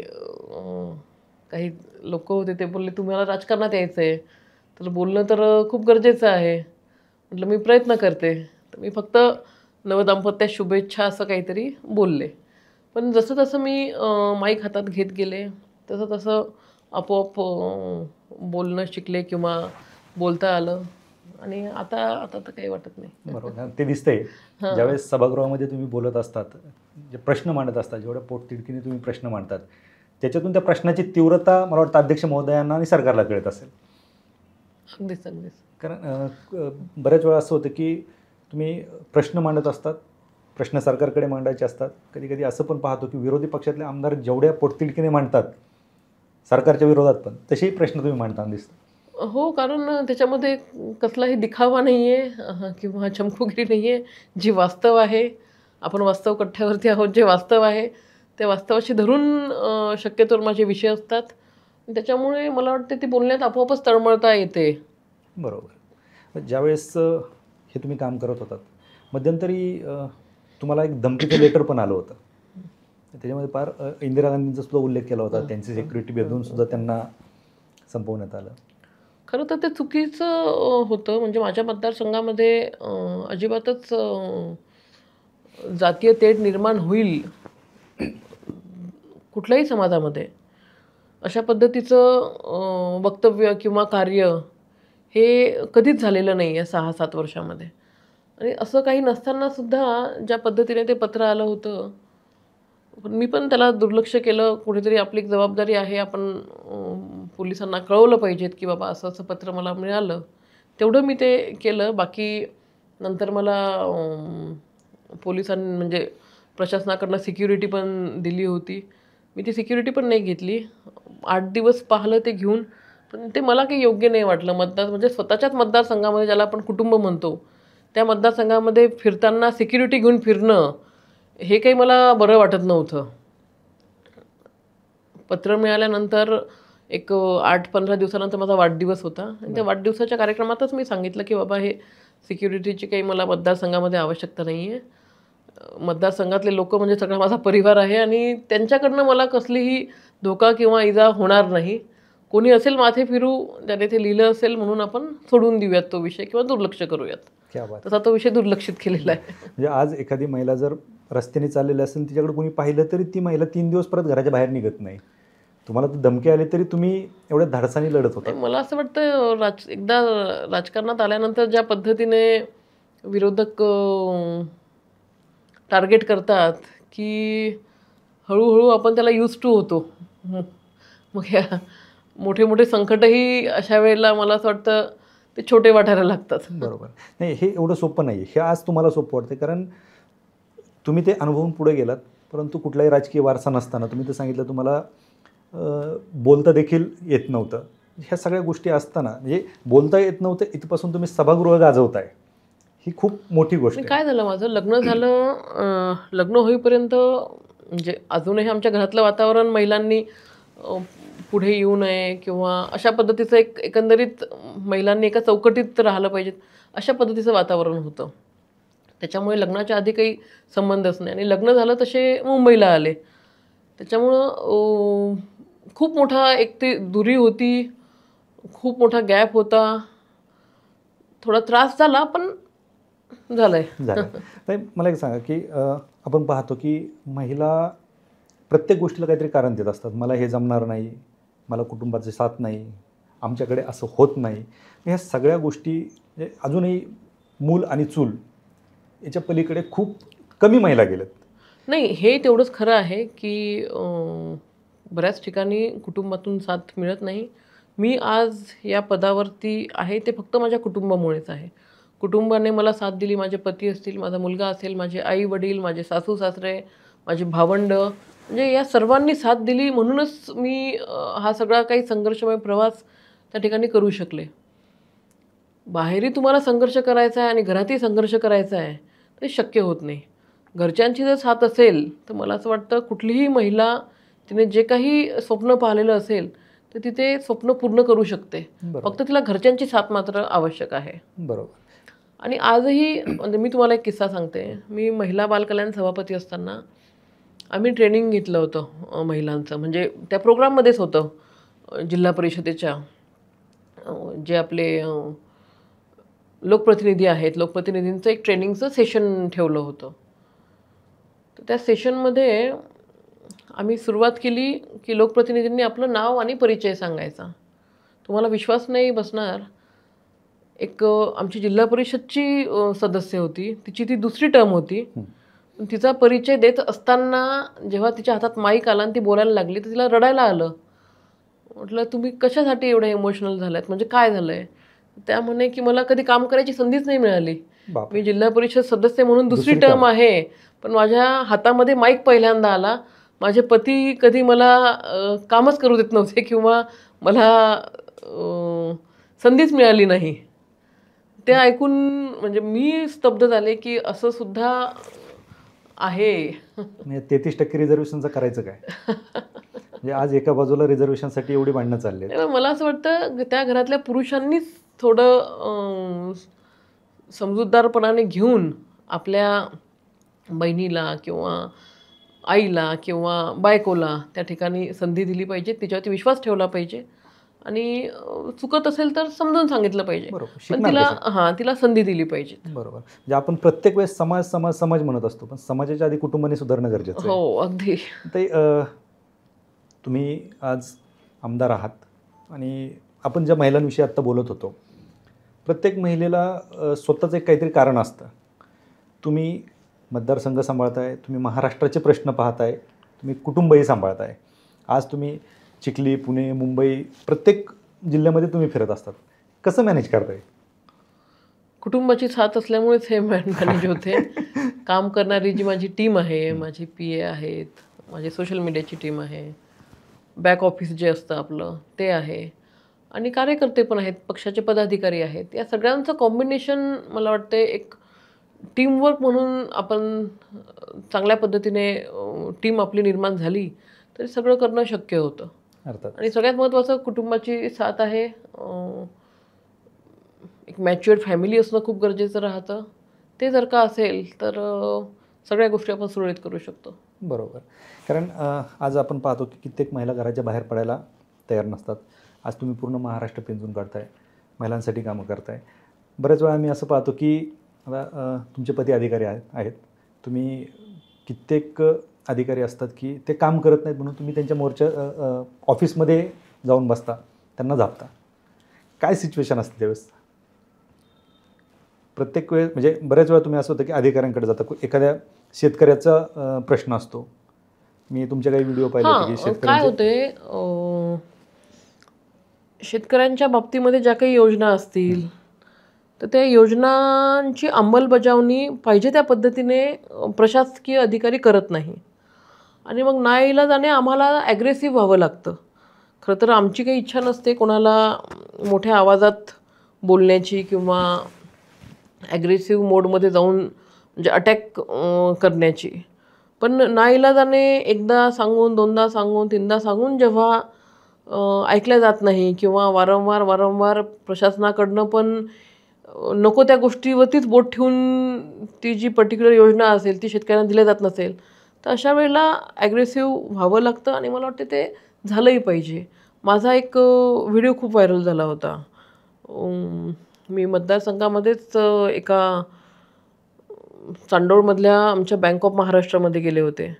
काही लोक होते, ते बोलले तुम्हाला राजकारणात यायचं आहे तर बोलणं तर खूप गरजेचं आहे. म्हटलं मी प्रयत्न करते. तर मी फक्त नवदाम्पत्यास शुभेच्छा असं काहीतरी बोलले. पण जसं जसं मी माईक हातात घेत गेले तसं तसं आपोआप बोलणं शिकले किंवा बोलता आलं आणि आता आता तर काही वाटत नाही. बरोबर, ते दिसतंय ज्यावेळेस सभागृहामध्ये तुम्ही बोलत असतात, जे प्रश्न मांडत असतात, जेवढ्या पोटतिडकीने तुम्ही प्रश्न मांडतात, त्याच्यातून त्या प्रश्नाची तीव्रता मला वाटतं अध्यक्ष महोदयांना आणि सरकारला कळत असेल. अगदीच अगदीच. कारण बऱ्याच वेळा असं होतं की तुम्ही प्रश्न मांडत असतात, प्रश्न सरकारकडे मांडायचे असतात. कधी कधी असं पण पाहतो की विरोधी पक्षातले आमदार जेवढ्या पोटतिडकीने मांडतात सरकारच्या विरोधात पण तसेही प्रश्न तुम्ही मांडताना दिसतात. हो, कारण त्याच्यामध्ये कसलाही दिखावा नाही आहे किंवा चमकोगिरी नाही आहे. जी वास्तव आहे, आपण वास्तव कट्ट्यावरती आहोत, जे वास्तव आहे त्या वास्तवाशी धरून शक्यतोवर माझे विषय असतात. त्याच्यामुळे मला वाटते ती बोलण्यात आपोआपच तळमळता येते. बरोबर. ज्यावेळेस हे तुम्ही काम करत होतात, मध्यंतरी तुम्हाला एक धमकीचं लेटर पण आलं होतं. त्याच्यामध्ये फार इंदिरा गांधींचा सुद्धा उल्लेख केला होता, त्यांची सिक्युरिटी बेदून सुद्धा त्यांना संपवण्यात आलं. खरं तर ते चुकीचं होतं. म्हणजे माझ्या मतदारसंघामध्ये अजिबातच जातीय तेढ निर्माण होईल कुठल्याही समाजामध्ये अशा पद्धतीचं वक्तव्य किंवा कार्य हे कधीच झालेलं नाही आहे 6-7 वर्षामध्ये. आणि असं काही नसतानासुद्धा ज्या पद्धतीने ते पत्र आलं होतं, मी पण त्याला दुर्लक्ष केलं. कुठेतरी आपली एक जबाबदारी आहे, आपण पोलिसांना कळवलं पाहिजेत की बाबा असं असं पत्र मला मिळालं, तेवढं मी ते केलं. बाकी नंतर मला पोलिसांनी म्हणजे प्रशासनाकडनं सिक्युरिटी पण दिली होती. मी ती सिक्युरिटी पण नाही घेतली. 8 दिवस पाहिलं ते घेऊन, पण ते मला काही योग्य नाही वाटलं. म्हणजे स्वतःच्याच मतदारसंघामध्ये, ज्याला आपण कुटुंब म्हणतो, त्या मतदारसंघामध्ये फिरताना सिक्युरिटी घेऊन फिरणं हे काही मला बरं वाटत नव्हतं. पत्र मिळाल्यानंतर एक 8-15 दिवसानंतर माझा वाढदिवस होता आणि त्या वाढदिवसाच्या कार्यक्रमातच मी सांगितलं की बाबा हे सिक्युरिटीची काही मला मतदारसंघामध्ये आवश्यकता नाही आहे. मतदारसंघातले लोक म्हणजे सगळा माझा परिवार आहे आणि त्यांच्याकडनं मला कसलीही धोका किंवा इजा होणार नाही. कोणी असेल माथे फिरू, त्याने ते लिहिलं असेल म्हणून आपण सोडून देऊयात तो विषय किंवा दुर्लक्ष करूयात. तसा तो विषय दुर्लक्षित केलेला आहे. म्हणजे आज एखादी महिला जर रस्त्याने चाललेली असेल, तिच्याकडे कोणी पाहिलं तरी ती महिला 3 दिवस परत घराच्या बाहेर निघत नाही. तुम्हाला तर धमकी आली तरी तुम्ही एवढ्या धाडसाने लढत होता. मला असं वाटतं एकदा राजकारणात आल्यानंतर ज्या पद्धतीने विरोधक टार्गेट करतात की हळूहळू आपण त्याला यूज टू होतो. मग ह्या मोठे मोठे संकटही अशा वेळेला मला असं वाटतं ते छोटे वाटायला लागतात. बरोबर. नाही, हे एवढं सोपं नाही. हे आज तुम्हाला सोपं वाटतं कारण तुम्ही ते अनुभवून पुढे गेलात. परंतु कुठलाही राजकीय वारसा नसताना तुम्ही तर सांगितलं तुम्हाला बोलता देखील येत नव्हतं. ह्या सगळ्या गोष्टी असताना म्हणजे बोलता येत नव्हतं, इथपासून तुम्ही सभागृह गाजवताय, ही खूप मोठी गोष्ट आहे. काय झालं, माझं लग्न झालं, लग्न होईपर्यंत म्हणजे अजूनही आमच्या घरातलं वातावरण महिलांनी पुढे येऊ नये किंवा अशा पद्धतीचं एकंदरीत महिलांनी एका चौकटीत राहिलं पाहिजेत अशा पद्धतीचं वातावरण होतं. त्याच्यामुळे लग्नाच्या आधी काही संबंधच नाही आणि लग्न झालं तसे मुंबईला आले. त्याच्यामुळं खूप मोठा एक ती दुरी होती, खूप मोठा गॅप होता, थोडा त्रास झाला पण झालंय. झालं. तर मला एक सांगा की आपण पाहतो की महिला प्रत्येक गोष्टीला काहीतरी कारण देत असतात. मला हे जमणार नाही, मला कुटुंबाची साथ नाही, आमच्याकडे असं होत नाही. ह्या सगळ्या गोष्टी म्हणजे अजूनही मूल आणि चूल याच्या पलीकडे खूप कमी महिला गेल्यात. नाही, हे तेवढंच खरं आहे की बऱ्याच ठिकाणी कुटुंबातून साथ मिळत नाही. मी आज या पदावरती आहे ते फक्त माझ्या कुटुंबामुळेच आहे. कुटुंबाने मला साथ दिली. माझे पती असतील, माझा मुलगा असेल, माझे आई वडील, माझे सासू सासरे, माझे भावंड, म्हणजे या सर्वांनी साथ दिली म्हणूनच मी हा सगळा काही संघर्षमय प्रवास त्या ठिकाणी करू शकले. बाहेरही तुम्हाला संघर्ष करायचा आहे आणि घरातही संघर्ष करायचा आहे ते शक्य होत नाही. घरच्यांची जर साथ असेल तर मला असं वाटतं कुठलीही महिला तिने जे काही स्वप्न पाहिलेलं असेल तर ती ते स्वप्न पूर्ण करू शकते. फक्त तिला घरच्यांची साथ मात्र आवश्यक आहे. बरोबर. आणि आजही म्हणजे मी तुम्हाला एक किस्सा सांगते. मी महिला बालकल्याण सभापती असताना आम्ही ट्रेनिंग घेतलं होतं महिलांचं, म्हणजे त्या प्रोग्राममध्येच होतं. जिल्हा परिषदेच्या जे आपले लोकप्रतिनिधी आहेत, लोकप्रतिनिधींचं एक ट्रेनिंगचं सेशन ठेवलं होतं. तर त्या सेशनमध्ये आम्ही सुरुवात केली की लोकप्रतिनिधींनी आपलं नाव आणि परिचय सांगायचा. तुम्हाला विश्वास नाही बसणार, एक आमची जिल्हा परिषदची सदस्य होती, तिची ती दुसरी टर्म होती. तिचा परिचय देत असताना जेव्हा तिच्या हातात माईक आला आणि ती बोलायला लागली तर तिला रडायला आलं. म्हटलं तुम्ही कशासाठी एवढे इमोशनल झाल्यात, म्हणजे काय झालंय? त्या म्हणे की मला कधी काम करायची संधीच नाही मिळाली. मी जिल्हा परिषद सदस्य म्हणून दुसरी टर्म आहे, पण माझ्या हातामध्ये माईक पहिल्यांदा आला. माझे पती कधी मला कामच करू देत नव्हते किंवा मला संधीच मिळाली नाही. ते ऐकून म्हणजे मी स्तब्ध झाले की असं सुद्धा आहे. 33% रिझर्वेशनचं करायचं काय? म्हणजे आज एका बाजूला रिझर्वेशनसाठी एवढी भांडणं चालली आहेत. मला असं वाटतं त्या घरातल्या पुरुषांनीच थोडं समजूतदारपणाने घेऊन आपल्या बहिणीला किंवा आईला किंवा बायकोला त्या ठिकाणी संधी दिली पाहिजे, तिच्यावरती विश्वास ठेवला पाहिजे आणि चुकत असेल तर समजून सांगितलं पाहिजे. पण तिला संधी दिली पाहिजे. बरोबर. म्हणजे आपण प्रत्येक वेळेस समाज समाज समाज म्हणत असतो, पण समाजाच्या आधी कुटुंबाने सुधारणं गरजेचं आहे. हो, अगदी. ते तुम्ही आज आमदार आहात आणि आपण ज्या महिलांविषयी आत्ता बोलत होतो, प्रत्येक महिलेला स्वतःचं एक काहीतरी कारण असतं. तुम्ही मतदारसंघ सांभाळताय, तुम्ही महाराष्ट्राचे प्रश्न पाहताय, तुम्ही कुटुंबही सांभाळताय. आज तुम्ही चिखली, पुणे, मुंबई प्रत्येक जिल्ह्यामध्ये तुम्ही फिरत असतात. कसं मॅनेज करताय? कुटुंबाची साथ असल्यामुळेच हे मॅनेज होते. काम करणारी जी माझी टीम आहे, माझी PA आहेत, माझी सोशल मीडियाची टीम आहे, बॅक ऑफिस जे असतं आपलं ते आहे आणि कार्यकर्ते पण आहेत, पक्षाचे पदाधिकारी आहेत. या सगळ्यांचं कॉम्बिनेशन मला वाटते एक टीमवर्क म्हणून आपण चांगल्या पद्धतीने टीम आपली निर्माण झाली तरी सगळं करणं शक्य होतं. आणि सगळ्यात महत्त्वाचं कुटुंबाची साथ आहे. एक मॅच्युअर्ड फॅमिली असणं खूप गरजेचं राहतं. ते जर का असेल तर सगळ्या गोष्टी आपण सुरळीत करू शकतो. बरोबर. कारण आज आपण पाहतो की कित्येक महिला घराच्या बाहेर पडायला तयार नसतात. आज तुम्ही पूर्ण महाराष्ट्र पिंजून काढताय, महिलांसाठी कामं करताय. बऱ्याच वेळा आम्ही असं पाहतो की आता तुमचे पती अधिकारी आहेत, तुम्ही कित्येक अधिकारी असतात की ते काम करत नाहीत म्हणून तुम्ही त्यांच्या मोर्चा ऑफिसमध्ये जाऊन बसता, त्यांना झापता. काय सिच्युएशन असते त्यावेळेस? प्रत्येक वेळेस म्हणजे बऱ्याच वेळा तुम्ही असं होतं की अधिकाऱ्यांकडे जाता, एखाद्या शेतकऱ्याचा प्रश्न असतो. मी तुमचे काही व्हिडिओ पाहिले होते की काय होते शेतकऱ्यांच्या बाबतीमध्ये ज्या काही योजना असतील तर त्या योजनांची अंमलबजावणी पाहिजे त्या पद्धतीने प्रशासकीय अधिकारी करत नाही आणि मग नाईलाजाने आम्हाला ॲग्रेसिव्ह व्हावं लागतं. खरं तर आमची काही इच्छा नसते कोणाला मोठ्या आवाजात बोलण्याची किंवा ॲग्रेसिव्ह मोडमध्ये जाऊन म्हणजे अटॅक करण्याची, पण नाईलाजाने एकदा सांगून, दोनदा सांगून, तीनदा सांगून जेव्हा ऐकल्या जात नाही किंवा वारंवार प्रशासनाकडनं पण नको त्या गोष्टीवरतीच बोट ठेवून ती जी पर्टिक्युलर योजना असेल ती शेतकऱ्यांना दिल्या जात नसेल, तर अशा वेळेला ॲग्रेसिव्ह व्हावं लागतं आणि मला वाटतं ते झालंही पाहिजे. माझा एक व्हिडिओ खूप व्हायरल झाला होता. मी मतदारसंघामध्येच एका चांदोडमधल्या आमच्या बँक ऑफ महाराष्ट्रामध्ये गेले होते.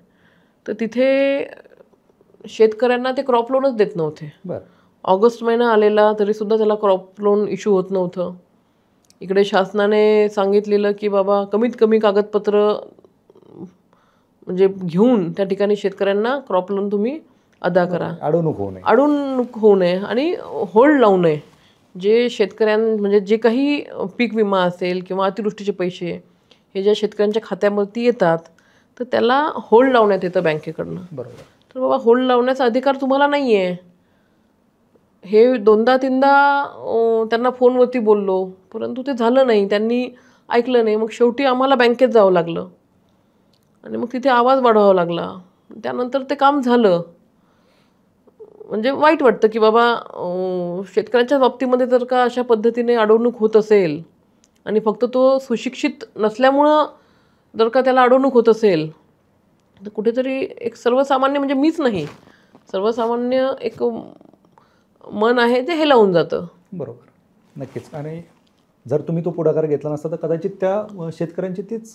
तर तिथे शेतकऱ्यांना ते क्रॉप लोनच देत नव्हते. बरं. ऑगस्ट महिना आलेला तरीसुद्धा त्याला क्रॉप लोन इश्यू होत नव्हतं. इकडे शासनाने सांगितलेलं की बाबा कमीत कमी कागदपत्र म्हणजे घेऊन त्या ठिकाणी शेतकऱ्यांना क्रॉप लोन तुम्ही अदा करा. अडवणूक होऊ नये. अडवणूक होऊ नये आणि होल्ड लावू नये. जे म्हणजे जे काही पीक विमा असेल किंवा अतिवृष्टीचे पैसे हे ज्या शेतकऱ्यांच्या खात्यावरती येतात तर त्याला होल्ड लावण्यात येतं बँकेकडनं. बरोबर. तर बाबा होल्ड लावण्याचा अधिकार तुम्हाला नाही आहे. हे दोनदा तीनदा त्यांना फोनवरती बोललो, परंतु ते झालं नाही. त्यांनी ऐकलं नाही. मग शेवटी आम्हाला बँकेत जावं लागलं आणि मग तिथे आवाज वाढवावा लागला. त्यानंतर ते काम झालं. म्हणजे वाईट वाटतं की बाबा शेतकऱ्यांच्या बाबतीमध्ये जर का अशा पद्धतीने अडवणूक होत असेल आणि फक्त तो सुशिक्षित नसल्यामुळं जर का त्याला अडवणूक होत असेल तर कुठेतरी एक सर्वसामान्य म्हणजे मीच नाही, सर्वसामान्य एक मन आहे ते हे लावून जातं. बरोबर. नक्कीच. आणि जर तुम्ही तो पुढाकार घेतला नसता तर कदाचित त्या शेतकऱ्यांची तीच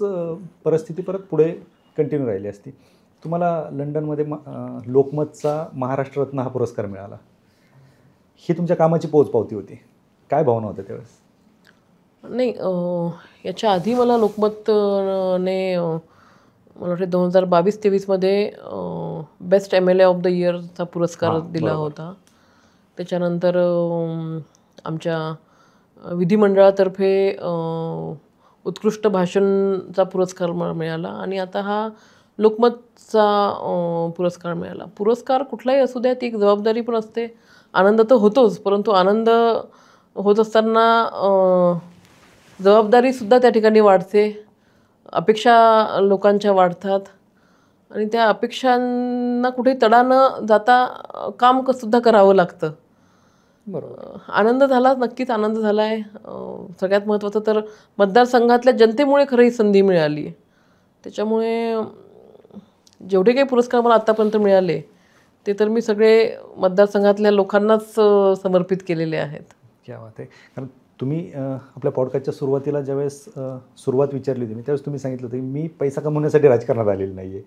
परिस्थिती परत पुढे कंटिन्यू राहिली असती. तुम्हाला लंडनमध्ये लोकमतचा महाराष्ट्र रत्न हा पुरस्कार मिळाला. ही तुमच्या कामाची पोचपावती होती. काय भावना होत्या त्यावेळेस? नाही, याच्या आधी मला लोकमतने मला वाटते 2022-23मध्ये बेस्ट MLA ऑफ द इयरचा पुरस्कार दिला होता. त्याच्यानंतर आमच्या विधिमंडळातर्फे उत्कृष्ट भाषणचा पुरस्कार मिळाला आणि आता हा लोकमतचा पुरस्कार मिळाला. पुरस्कार कुठलाही असू द्या ती एक जबाबदारी पण असते. आनंद तर होतोच, परंतु आनंद होत असताना जबाबदारीसुद्धा त्या ठिकाणी वाढते. अपेक्षा लोकांच्या वाढतात आणि त्या अपेक्षांना कुठे तडा न जाता काम सुद्धा करावं लागतं. बरोबर. आनंद झाला, नक्कीच आनंद झाला आहे. सगळ्यात महत्त्वाचं तर मतदारसंघातल्या जनतेमुळे खरं ही संधी मिळाली. त्याच्यामुळे जेवढे काही पुरस्कार मला आत्तापर्यंत मिळाले ते तर मी सगळे मतदारसंघातल्या लोकांनाच समर्पित केलेले आहेत. क्या बात आहे. कारण तुम्ही आपल्या पॉडकास्टच्या सुरुवातीला ज्यावेळेस सुरुवात विचारली होती त्यावेळेस तुम्ही सांगितलं होतं की मी पैसा कमवण्यासाठी राजकारणात आलेलं नाही आहे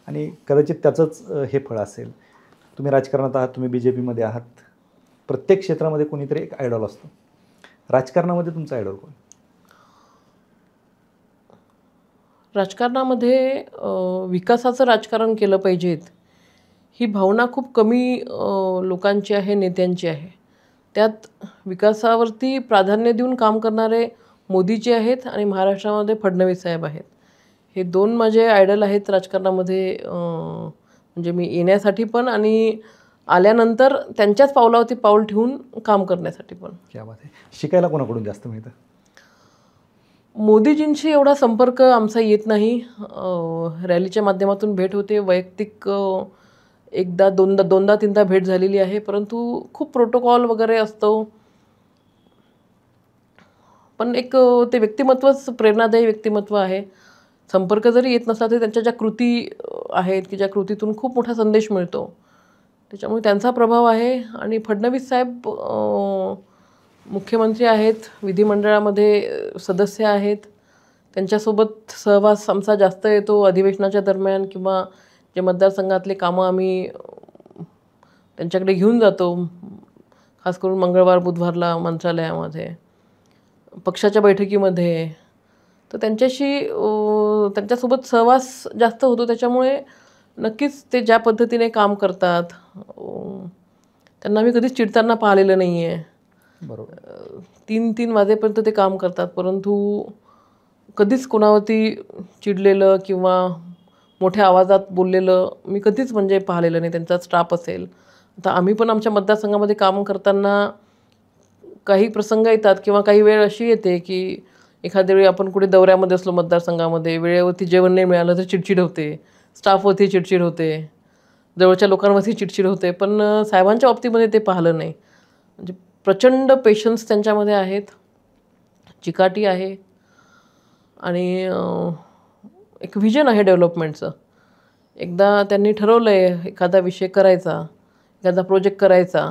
आणि कदाचित त्याचंच हे फळ असेल. तुम्ही राजकारणात आहात, तुम्ही BJPमध्ये आहात. प्रत्येक क्षेत्रामध्ये कोणीतरी एक आयडॉल असतो. राजकारणामध्ये तुमचा आयडॉल कोण? राजकारणामध्ये विकासाचं राजकारण केलं पाहिजेत ही भावना खूप कमी लोकांची आहे, नेत्यांची आहे. त्यात विकासावरती प्राधान्य देऊन काम करणारे मोदीजी आहेत आणि महाराष्ट्रामध्ये फडणवीस साहेब आहेत. हे दोन माझे आयडल आहेत राजकारणामध्ये. म्हणजे मी येण्यासाठी पण आणि आल्यानंतर त्यांच्याच पावलावरती पाऊल ठेवून काम करण्यासाठी पण. क्या बात आहे. शिकायला कोणाकडून जास्त मिळतं? मोदीजींशी एवढा संपर्क आमचा येत नाही. रॅलीच्या माध्यमातून भेट होते, वैयक्तिक एकदा दोनदा तीनदा भेट झालेली आहे, परंतु खूप प्रोटोकॉल वगैरे असतो. पण एक ते व्यक्तिमत्वच प्रेरणादायी व्यक्तिमत्व आहे. संपर्क जरी येत नसला तरी त्यांच्या ज्या कृती आहेत की ज्या कृतीतून खूप मोठा संदेश मिळतो त्याच्यामुळे त्यांचा प्रभाव आहे. आणि फडणवीस साहेब मुख्यमंत्री आहेत, विधिमंडळामध्ये सदस्य आहेत. त्यांच्यासोबत सहवास आमचा जास्त येतो अधिवेशनाच्या दरम्यान किंवा जे मतदारसंघातले कामं आम्ही त्यांच्याकडे घेऊन जातो. खास करून मंगळवार बुधवारला मंत्रालयामध्ये पक्षाच्या बैठकीमध्ये तर त्यांच्यासोबत सहवास जास्त होतो. त्याच्यामुळे नक्कीच ते ज्या पद्धतीने काम करतात त्यांना मी कधीच चिडताना पाहिलेलं नाही आहे. बरोबर. 3 वाजेपर्यंत ते काम करतात, परंतु कधीच कोणावरती चिडलेलं किंवा मोठ्या आवाजात बोललेलं मी कधीच म्हणजे पाहिलेलं नाही. त्यांचा स्टाफ असेल, आता आम्ही पण आमच्या मतदारसंघामध्ये काम करताना काही प्रसंग येतात किंवा काही वेळ अशी येते की एखाद्या वेळी आपण कुठे दौऱ्यामध्ये असलो मतदारसंघामध्ये, वेळेवरती जेवण नाही मिळालं तर चिडचिड होते. स्टाफवरती चिडचिड होते, जवळच्या लोकांवरती चिडचिड होते. पण साहेबांच्या बाबतीमध्ये ते पाहिलं नाही. म्हणजे प्रचंड पेशन्स त्यांच्यामध्ये आहेत, चिकाटी आहे आणि एक व्हिजन आहे डेव्हलपमेंटचं. एकदा त्यांनी ठरवलं आहे एखादा विषय करायचा, एखादा प्रोजेक्ट करायचा,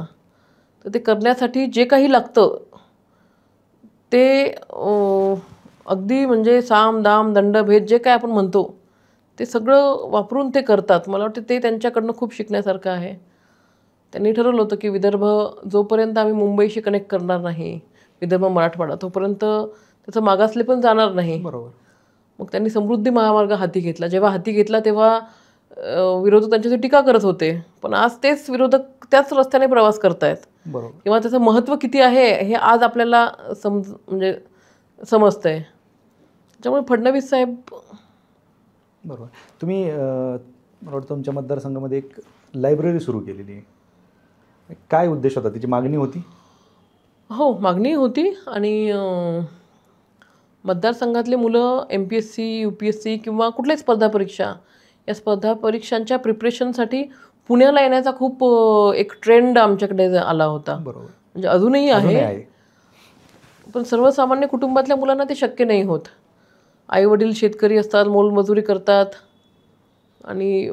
तर ते करण्यासाठी जे काही लागतं ते अगदी म्हणजे साम दाम दंडभेद जे काय आपण म्हणतो ते सगळं वापरून ते करतात. मला वाटतं ते त्यांच्याकडनं खूप शिकण्यासारखं आहे. त्यांनी ठरवलं होतं की विदर्भ जोपर्यंत आम्ही मुंबईशी कनेक्ट करणार नाही, विदर्भ मराठवाडा, तोपर्यंत त्याचं मागासले पण जाणार नाही. बरोबर. मग त्यांनी समृद्धी महामार्ग हाती घेतला. जेव्हा हाती घेतला तेव्हा विरोधक त्यांच्यावर टीका करत होते, पण आज तेच विरोधक त्याच रस्त्याने प्रवास करतायत. बरोबर. किंवा त्याचं महत्त्व किती आहे हे आज आपल्याला म्हणजे समजतंय. त्यामुळे फडणवीस साहेब. बरोबर. तुम्ही मला वाटतं तुमच्या मतदारसंघामध्ये एक लायब्ररी सुरू केलेली आहे. काय उद्देश होता? त्याची मागणी होती? हो, मागणी होती. आणि मतदारसंघातले मुलं MPSC, UPSC किंवा कुठल्याही स्पर्धा परीक्षा, या स्पर्धा परीक्षांच्या प्रिपरेशनसाठी पुण्याला येण्याचा खूप एक ट्रेंड आमच्याकडे आला होता. बरोबर. म्हणजे अजूनही आहे. पण सर्वसामान्य कुटुंबातल्या मुलांना ते शक्य नाही होत. आईवडील शेतकरी असतात, मोलमजुरी करतात आणि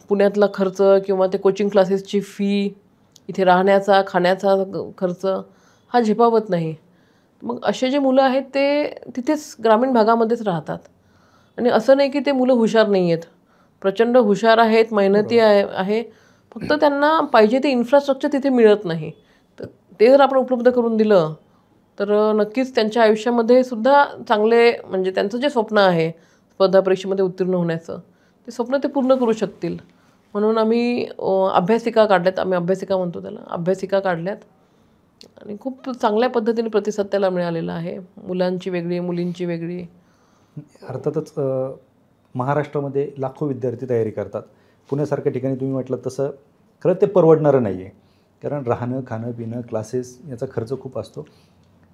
पुण्यातला खर्च किंवा ते कोचिंग क्लासेसची फी, इथे राहण्याचा खाण्याचा खर्च हा झेपावत नाही. मग असे जे मुलं आहेत ते तिथेच ग्रामीण भागामध्येच राहतात. आणि असं नाही की ते मुलं हुशार नाही आहेत, प्रचंड हुशार आहेत, मेहनती आहे, फक्त त्यांना पाहिजे ते इन्फ्रास्ट्रक्चर तिथे मिळत नाही. तर ते जर आपण उपलब्ध करून दिलं तर नक्कीच त्यांच्या आयुष्यामध्ये सुद्धा चांगले, म्हणजे त्यांचं जे स्वप्न आहे स्पर्धा परीक्षेमध्ये उत्तीर्ण होण्याचं, ते स्वप्न ते पूर्ण करू शकतील. म्हणून आम्ही अभ्यासिका काढल्यात. आम्ही अभ्यासिका म्हणतो त्याला, अभ्यासिका काढल्यात आणि खूप चांगल्या पद्धतीने प्रतिसाद त्याला मिळालेला आहे. मुलांची वेगळी, मुलींची वेगळी. अर्थातच महाराष्ट्रामध्ये लाखो विद्यार्थी तयारी करतात. पुण्यासारख्या ठिकाणी तुम्ही म्हटलं तसं खरं ते परवडणारं नाही आहे, कारण राहणं, खाणं, पिणं, क्लासेस याचा खर्च खूप असतो.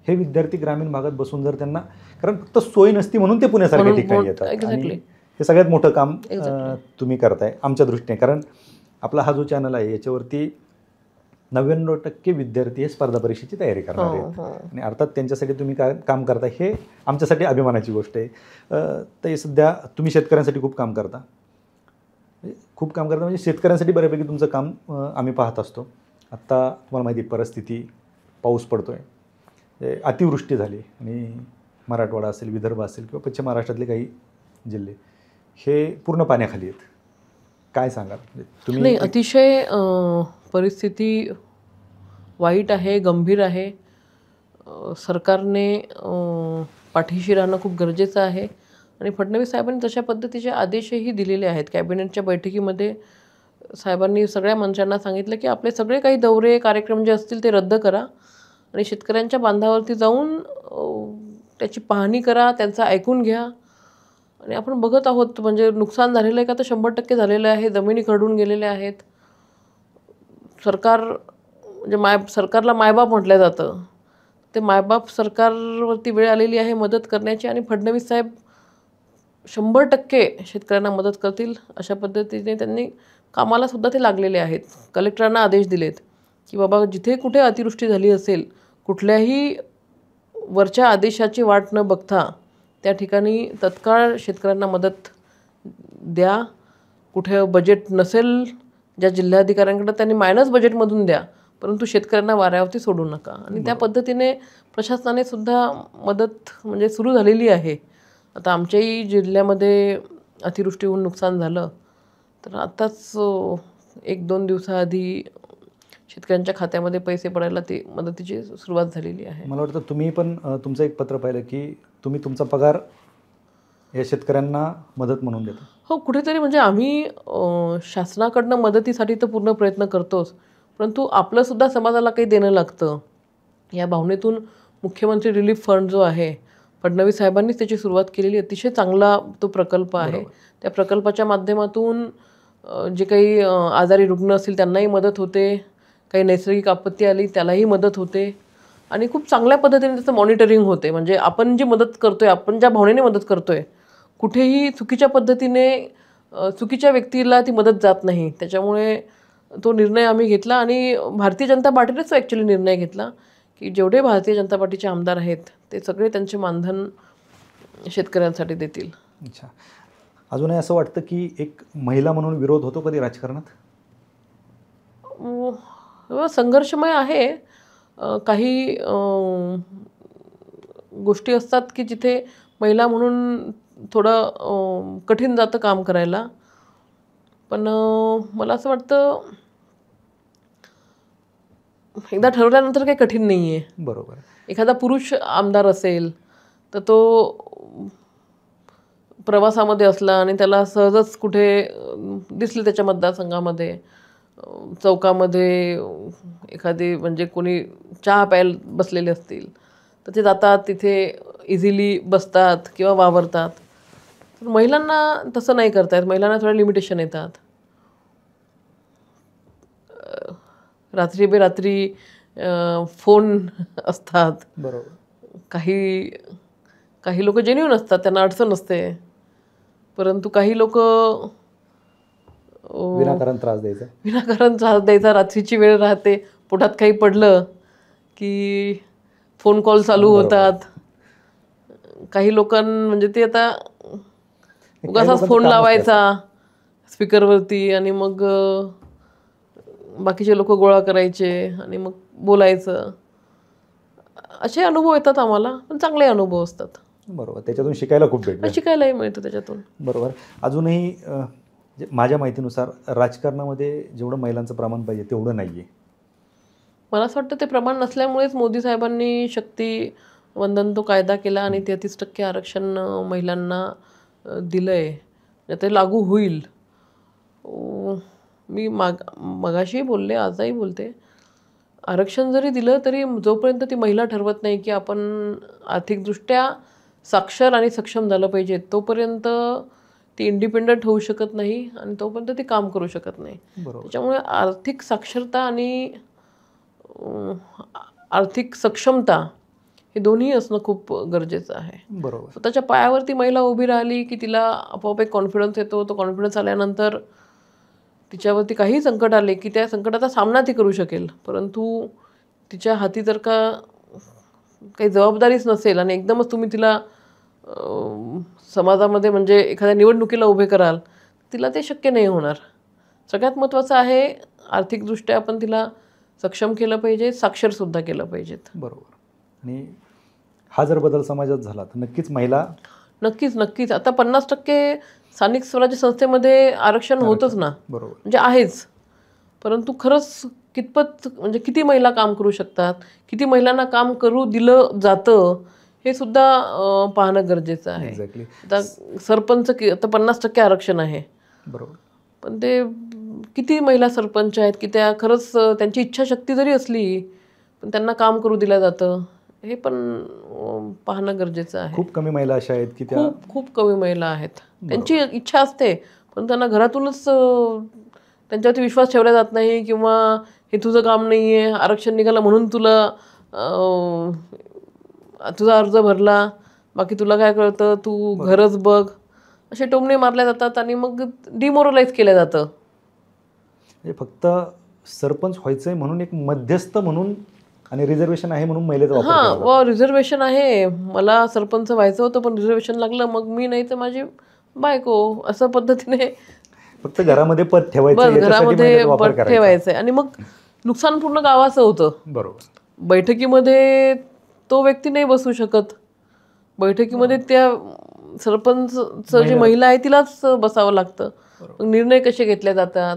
हे विद्यार्थी ग्रामीण भागात बसून जर त्यांना, कारण फक्त सोय नसती म्हणून ते पुण्यासारख्या ठिकाणी येतात. आणि हे सगळ्यात मोठं काम तुम्ही करताय आमच्या दृष्टीने. कारण आपला हा जो चॅनल आहे याच्यावरती 99% विद्यार्थी हे स्पर्धा परीक्षेची तयारी करणार आहेत. आणि अर्थात त्यांच्यासाठी तुम्ही काम करता हे आमच्यासाठी अभिमानाची गोष्ट आहे. तर सध्या तुम्ही शेतकऱ्यांसाठी खूप काम करता, म्हणजे शेतकऱ्यांसाठी बऱ्यापैकी तुमचं काम आम्ही पाहत असतो. आत्ता तुम्हाला माहिती परिस्थिती, पाऊस पडतो आहे, अतिवृष्टी झाली आणि मराठवाडा असेल, विदर्भ असेल किंवा पश्चिम महाराष्ट्रातले काही जिल्हे हे पूर्ण पाण्याखाली आहेत. काय सांगाल तुम्ही? नाही, अतिशय परिस्थिती वाईट आहे, गंभीर आहे. सरकारने पाठीशी राहणं खूप गरजेचं आहे. आणि फडणवीस साहेबांनी तशा पद्धतीचे आदेशही दिलेले आहेत. कॅबिनेटच्या बैठकीमध्ये साहेबांनी सगळ्या मंत्र्यांना सांगितलं की आपले सगळे काही दौरे, कार्यक्रम जे असतील ते रद्द करा आणि शेतकऱ्यांच्या बांधावरती जाऊन त्याची पाहणी करा, त्यांचं ऐकून घ्या. आणि आपण बघत आहोत म्हणजे नुकसान झालेलं आहे का तर 100% झालेलं आहे. जमिनी खरडून गेलेल्या आहेत. सरकार म्हणजे सरकारला मायबाप म्हटलं जातं, ते मायबाप सरकारवरती वेळ आलेली आहे मदत करण्याची. आणि फडणवीस साहेब 100% शेतकऱ्यांना मदत करतील अशा पद्धतीने त्यांनी कामाला सुद्धा ते लागलेले आहेत. कलेक्टरांना आदेश दिलेत की बाबा जिथे कुठे अतिवृष्टी झाली असेल, कुठल्याही वरच्या आदेशाची वाट न बघता त्या ठिकाणी तत्काळ शेतकऱ्यांना मदत द्या. कुठे बजेट नसेल ज्या जिल्हाधिकाऱ्यांकडे, त्यांनी मायनस बजेटमधून द्या, परंतु शेतकऱ्यांना वाऱ्यावरती सोडू नका. आणि त्या पद्धतीने प्रशासनाने सुद्धा मदत म्हणजे सुरू झालेली आहे. आता आमच्याही जिल्ह्यामध्ये अतिवृष्टी होऊन नुकसान झालं, तर आत्ताच 1-2 दिवसाआधी शेतकऱ्यांच्या खात्यामध्ये पैसे पडायला ती मदतीची सुरुवात झालेली आहे. मला वाटतं तुम्ही पण तुमचं एक पत्र पाहिलं की तुम्ही तुमचा पगार या शेतकऱ्यांना मदत म्हणून देता. हो, कुठेतरी म्हणजे आम्ही शासनाकडनं मदतीसाठी तर पूर्ण प्रयत्न करतोच, परंतु आपलंसुद्धा समाजाला काही देणं लागतं. या भावनेतून मुख्यमंत्री रिलीफ फंड जो आहे, फडणवीस साहेबांनीच त्याची सुरुवात केलेली, अतिशय चांगला तो प्रकल्प आहे. त्या प्रकल्पाच्या माध्यमातून जे काही आजारी रुग्ण असतील त्यांनाही मदत होते, काही नैसर्गिक आपत्ती आली त्यालाही मदत होते आणि खूप चांगल्या पद्धतीने त्याचं मॉनिटरिंग होते. म्हणजे आपण जी मदत करतोय, आपण ज्या भावनेने मदत करतोय, कुठेही चुकीच्या पद्धतीने चुकीच्या व्यक्तीला ती मदत जात नाही. त्याच्यामुळे तो निर्णय आम्ही घेतला आणि भारतीय जनता पार्टीनेच तो ॲक्च्युली निर्णय घेतला की जेवढे भारतीय जनता पार्टीचे आमदार आहेत ते सगळे त्यांचे मानधन शेतकऱ्यांसाठी देतील. अच्छा, अजूनही असं वाटतं की एक महिला म्हणून विरोध होतो कधी राजकारणात? संघर्षमय आहे. काही गोष्टी असतात की जिथे महिला म्हणून थोडं कठीण जातं काम करायला. पण मला असं वाटतं एकदा ठरवल्यानंतर काही कठीण नाही आहे. बरोबर. एखादा पुरुष आमदार असेल तर तो प्रवासामध्ये असला आणि त्याला सहजच कुठे दिसले त्याच्या मतदारसंघामध्ये चौकामध्ये एखादी म्हणजे कोणी चहा प्यायला बसलेले असतील तर ते जातात तिथे इझिली बसतात किंवा वावरतात. तर महिलांना तसं नाही करता येत. महिलांना थोडे लिमिटेशन येतात. रात्री बेरात्री फोन असतात. बरोबर. काही लोक जेन्युइन असतात, त्यांना अडचण नसते. परंतु काही लोक विनाकारण त्रास द्यायचा. रात्रीची वेळ राहते, पोटात काही पडलं की फोन कॉल चालू होतात. काही म्हणजे ते आता उगाच फोन लावायचा स्पीकरवरती आणि मग बाकीचे लोक गोळा करायचे आणि मग बोलायचं. असे अनुभव येतात आम्हाला, पण चांगले अनुभव असतात. बरोबर. त्याच्यातून शिकायला खूप भेटतं. शिकायलाही मिळतं त्याच्यातून. बरोबर. अजूनही माझ्या माहितीनुसार राजकारणामध्ये जेवढं महिलांचं प्रमाण पाहिजे तेवढं नाही आहे. मला असं वाटतं ते प्रमाण नसल्यामुळेच मोदी साहेबांनी शक्तिवंदन तो कायदा केला आणि 33% आरक्षण महिलांना दिलं आहे. ते लागू होईल. मी मगाशीही बोलले, आजही बोलते, आरक्षण जरी दिलं तरी जोपर्यंत ती महिला ठरवत नाही की आपण आर्थिकदृष्ट्या साक्षर आणि सक्षम झालं पाहिजे तोपर्यंत ती इंडिपेंडंट होऊ शकत नाही आणि तोपर्यंत ती काम करू शकत नाही. त्याच्यामुळे आर्थिक साक्षरता आणि आर्थिक सक्षमता हे दोन्ही असणं खूप गरजेचं आहे. बरोबर. स्वतःच्या पायावरती महिला उभी राहिली की तिला आपोआप एक कॉन्फिडन्स येतो. तो कॉन्फिडन्स आल्यानंतर तिच्यावरती काही संकट आले की त्या संकटाचा सामना ती करू शकेल. परंतु तिच्या हाती जर का काही जबाबदारीच नसेल आणि एकदमच तुम्ही तिला समाजामध्ये म्हणजे एखाद्या निवडणुकीला उभे कराल, तिला ते शक्य नाही होणार. सगळ्यात महत्त्वाचं आहे आर्थिकदृष्ट्या आपण तिला सक्षम केलं पाहिजे, साक्षरसुद्धा केलं पाहिजेत. बरोबर. आणि हा जर बदल समाजात झाला तर नक्कीच महिला नक्कीच आता 50% स्थानिक स्वराज्य संस्थेमध्ये आरक्षण होतच ना. बरोबर. म्हणजे आहेच. परंतु खरंच कितपत म्हणजे किती महिला काम करू शकतात, किती महिलांना काम करू दिलं जातं हे सुद्धा पाहणं गरजेचं आहे. एक्झॅक्टली. आता सरपंच आता 50% आरक्षण आहे. बरोबर. पण ते किती महिला सरपंच आहेत की त्या खरंच त्यांची इच्छाशक्ती जरी असली पण त्यांना काम करू दिलं जातं हे पण पाहणं गरजेचं आहे. खूप कमी महिला अशा आहेत की त्या खूप कमी महिला आहेत. त्यांची इच्छा असते पण त्यांना घरातूनच त्यांच्यावरती विश्वास ठेवला जात नाही किंवा हे तुझं काम नाही आहे, आरक्षण निघालं म्हणून तुला तुझा अर्ज भरला, बाकी तुला काय कळतं, तू घरच बघ, असे टोमणे मारले जातात आणि मग डिमोरलाइज केलं जातं. म्हणजे फक्त सरपंच व्हायचंय म्हणून एक मध्यस्थ म्हणून आणि रिझर्वेशन आहे म्हणून महिलेचा वापर केला जातो. व रिझर्वेशन आहे, मला सरपंच व्हायचं होतं पण रिझर्वेशन लागलं, मग मी नाही तर माझी बायको, असं पद्धतीने फक्त घरामध्ये पद ठेवायचं, घरामध्ये पद ठेवायचंय आणि मग नुकसान पूर्ण गावाचं होतं. बरोबर. बैठकीमध्ये तो व्यक्ती नाही बसू शकत. बैठकीमध्ये त्या सरपंच जी महिला आहे तिलाच बसावं लागतं. मग निर्णय कसे घेतले जातात,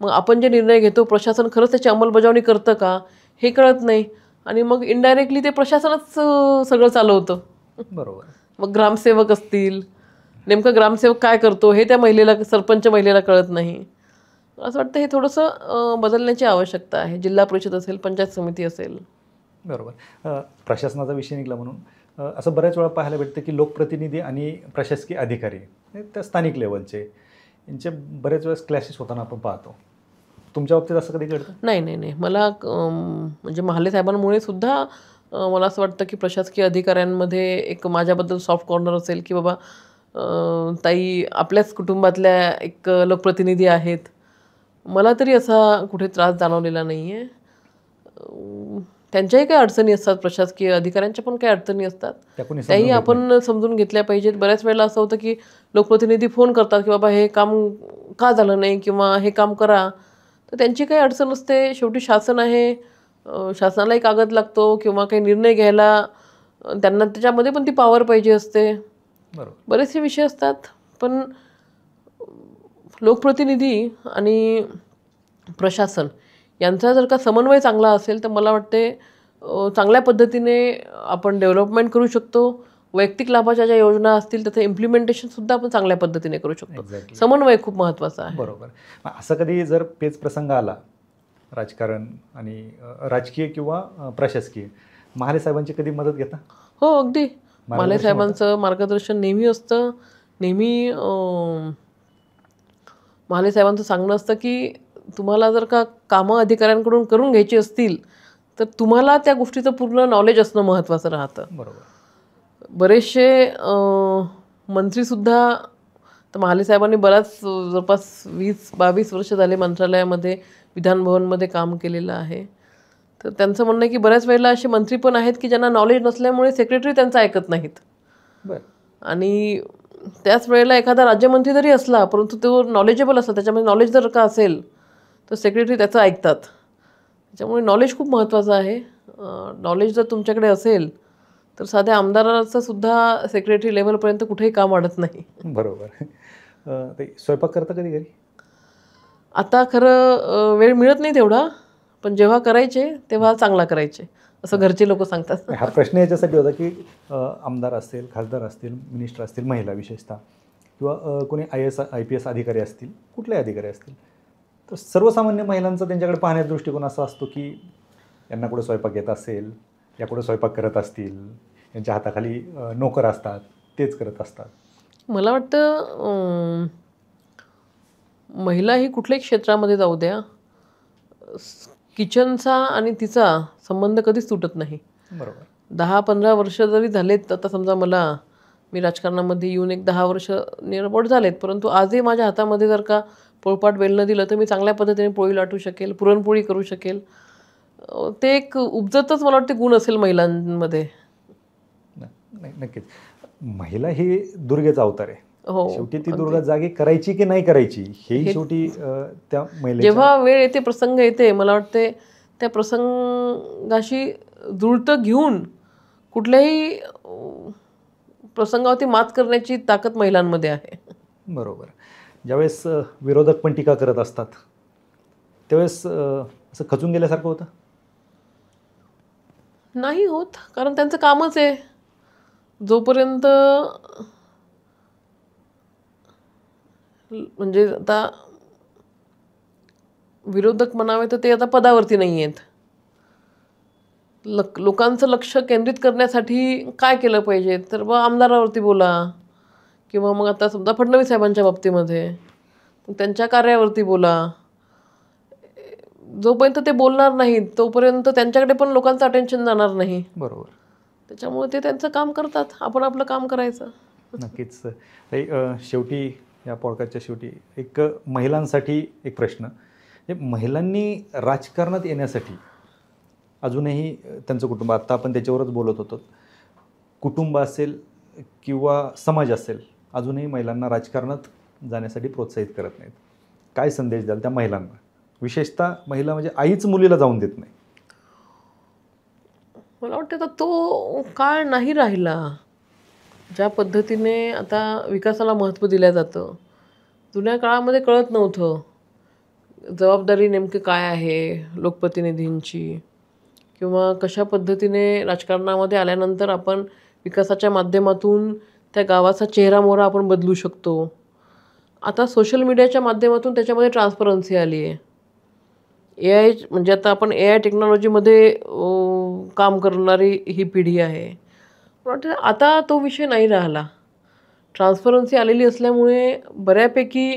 मग आपण जे निर्णय घेतो प्रशासन खरंच त्याची अंमलबजावणी करतं का हे कळत नाही आणि मग इनडायरेक्टली ते प्रशासनच सगळं चालवतं. बरोबर. मग ग्रामसेवक असतील, नेमकं ग्रामसेवक काय करतो हे त्या महिलेला, सरपंच महिलेला कळत नाही. असं वाटतं हे थोडंसं बदलण्याची आवश्यकता आहे. जिल्हा परिषद असेल, पंचायत समिती असेल. बरोबर. प्रशासनाचा विषय निघाला म्हणून असं बऱ्याच वेळा पाहायला भेटतं की लोकप्रतिनिधी आणि प्रशासकीय अधिकारी त्या स्थानिक लेवलचे यांचे बरेच वेळेस क्लॅशेस होताना आपण पाहतो. तुमच्या बाबतीत असं कधी घडतं? नाही. मला म्हणजे महाले साहेबांमुळे सुद्धा मला असं वाटतं की प्रशासकीय अधिकाऱ्यांमध्ये एक माझ्याबद्दल सॉफ्ट कॉर्नर असेल की बाबा ताई आपल्याच कुटुंबातल्या एक लोकप्रतिनिधी आहेत. मला तरी असा कुठे त्रास जाणवलेला नाही आहे. त्यांच्याही काही अडचणी असतात, प्रशासकीय अधिकाऱ्यांच्या पण काही अडचणी असतात, त्या कोणी समजून त्याही घेत नाही. आपण समजून घेतल्या पाहिजेत. बऱ्याच वेळेला असं होतं की लोकप्रतिनिधी फोन करतात की बाबा हे काम का झालं नाही किंवा हे काम करा, तर त्यांची काही अडचण असते. शेवटी शासन आहे, शासनालाही कागद लागतो किंवा काही निर्णय घ्यायला त्यांना त्याच्यामध्ये पण ती पॉवर पाहिजे असते. बरोबर. बरेचसे विषय असतात, पण लोकप्रतिनिधी आणि प्रशासन यांचा जर का समन्वय चांगला असेल तर मला वाटते चांगल्या पद्धतीने आपण डेव्हलपमेंट करू शकतो. वैयक्तिक लाभाच्या ज्या योजना असतील त्याचं इम्प्लिमेंटेशनसुद्धा आपण चांगल्या पद्धतीने करू शकतो. एक्झॅक्टली. समन्वय खूप महत्त्वाचा आहे. बरोबर. मग असं कधी जर पेच प्रसंग आला, राजकारण आणि राजकीय किंवा प्रशासकीय, महाले साहेबांची कधी मदत घेता? हो, अगदी. मार्गदर्शन माले साहेबांचं मार्गदर्शन नेहमी असतं. नेहमी महाले साहेबांचं सांगणं असतं की तुम्हाला जर का कामं अधिकाऱ्यांकडून करून घ्यायची असतील तर तुम्हाला त्या गोष्टीचं पूर्ण नॉलेज असणं महत्त्वाचं राहतं. बरोबर. बरेचसे मंत्रीसुद्धा तर महाले साहेबांनी बराच जवळपास 20-22 वर्ष झाले मंत्रालयामध्ये, विधानभवनमध्ये काम केलेलं आहे. तर त्यांचं म्हणणं आहे की बऱ्याच वेळेला असे मंत्री पण आहेत की ज्यांना नॉलेज नसल्यामुळे सेक्रेटरी त्यांचं ऐकत नाहीत. बरं. आणि त्याच वेळेला एखादा राज्यमंत्री जरी असला परंतु तो नॉलेजेबल असला, त्याच्यामध्ये नॉलेज जर का असेल तर सेक्रेटरी त्याचं ऐकतात. त्याच्यामुळे नॉलेज खूप महत्त्वाचं आहे. नॉलेज जर तुमच्याकडे असेल तर साध्या आमदाराचं सुद्धा सेक्रेटरी लेवलपर्यंत कुठेही काम वाढत नाही. बरोबर. ते स्वयंपाक करता कधी घरी? आता खरं वेळ मिळत नाही तेवढा, पण जेव्हा करायचे तेव्हा चांगला करायचे असं घरचे लोक सांगतात. हा प्रश्न याच्यासाठी होता की आमदार असतील, खासदार असतील, मिनिस्टर असतील, महिला विशेषतः, किंवा कोणी IAS IPS अधिकारी असतील, कुठलेही अधिकारी असतील, तर सर्वसामान्य महिलांचा त्यांच्याकडे पाहण्याचा दृष्टिकोन असा असतो की यांना कुठे स्वयंपाक येत असेल, या कुठे स्वयंपाक करत असतील, यांच्या हाताखाली नोकर असतात, तेच करत असतात. मला वाटतं महिला ही कुठल्याही क्षेत्रामध्ये जाऊ द्या, किचनचा आणि तिचा संबंध कधीच तुटत नाही. बरोबर. 10-15 वर्ष जरी झालेत, आता समजा मी राजकारणामध्ये येऊन एक 10 वर्ष निरबोट झालेत, परंतु आजही माझ्या हातामध्ये जर का पोळपाट बेलणं दिलं तर मी चांगल्या पद्धतीने पोळी लाटू शकेल, पुरणपोळी करू शकेल. ते एक उपजतच मला वाटते गुण असेल महिलांमध्ये. नाही, नक्कीच. महिला ही दुर्गेचा अवतार आहे. हो, शेवटी ती दुर्गा जागी करायची की नाही करायची हे शेवटी त्या महिलेच्या, जेव्हा वेळ येते, प्रसंग येते, मला वाटते त्या प्रसंगाशी जुळतं घेऊन कुठल्याही प्रसंगावरती मात करण्याची ताकद महिलांमध्ये आहे. बरोबर. ज्यावेळेस विरोधक पण टीका करत असतात त्यावेळेस असं खचून गेल्यासारखं होतं? नाही होत, कारण त्यांचं कामच आहे. जोपर्यंत म्हणजे आता विरोधक म्हणावे तर ते आता पदावरती नाही आहेत. लोकांचं लक्ष केंद्रित करण्यासाठी काय केलं पाहिजे, तर बा आमदारावरती बोला, किंवा मग आता समजा फडणवीस साहेबांच्या बाबतीमध्ये त्यांच्या कार्यावरती बोला. जोपर्यंत ते बोलणार नाहीत तोपर्यंत त्यांच्याकडे पण लोकांचं अटेन्शन जाणार नाही. बरोबर. त्याच्यामुळे ते त्यांचं काम करतात, आपण आपलं काम करायचं. नक्कीच. शेवटी या पॉडकास्टच्या शेवटी एक महिलांसाठी एक प्रश्न, महिलांनी राजकारणात येण्यासाठी अजूनही त्यांचं कुटुंब, आत्ता आपण त्याच्यावरच बोलत होतो, कुटुंब असेल किंवा समाज असेल, अजूनही महिलांना राजकारणात जाण्यासाठी प्रोत्साहित करत नाहीत. काय संदेश द्याल त्या महिलांना? विशेषतः महिला म्हणजे आईच मुलीला जाऊन देत नाही. मला वाटतं आता तो काळ नाही राहिला. ज्या पद्धतीने आता विकासाला महत्त्व दिलं जातं, जुन्या काळामध्ये कळत नव्हतं जबाबदारी नेमकी काय आहे लोकप्रतिनिधींची, किंवा कशा पद्धतीने राजकारणामध्ये आल्यानंतर आपण विकासाच्या माध्यमातून त्या गावाचा चेहरामोहरा आपण बदलू शकतो. आता सोशल मीडियाच्या माध्यमातून त्याच्यामध्ये ट्रान्सपरन्सी आली आहे. AI म्हणजे आता आपण AI टेक्नॉलॉजीमध्ये काम करणारी ही पिढी आहे. मला वाटतं आता तो विषय नाही राहिला. ट्रान्सपरन्सी आलेली असल्यामुळे बऱ्यापैकी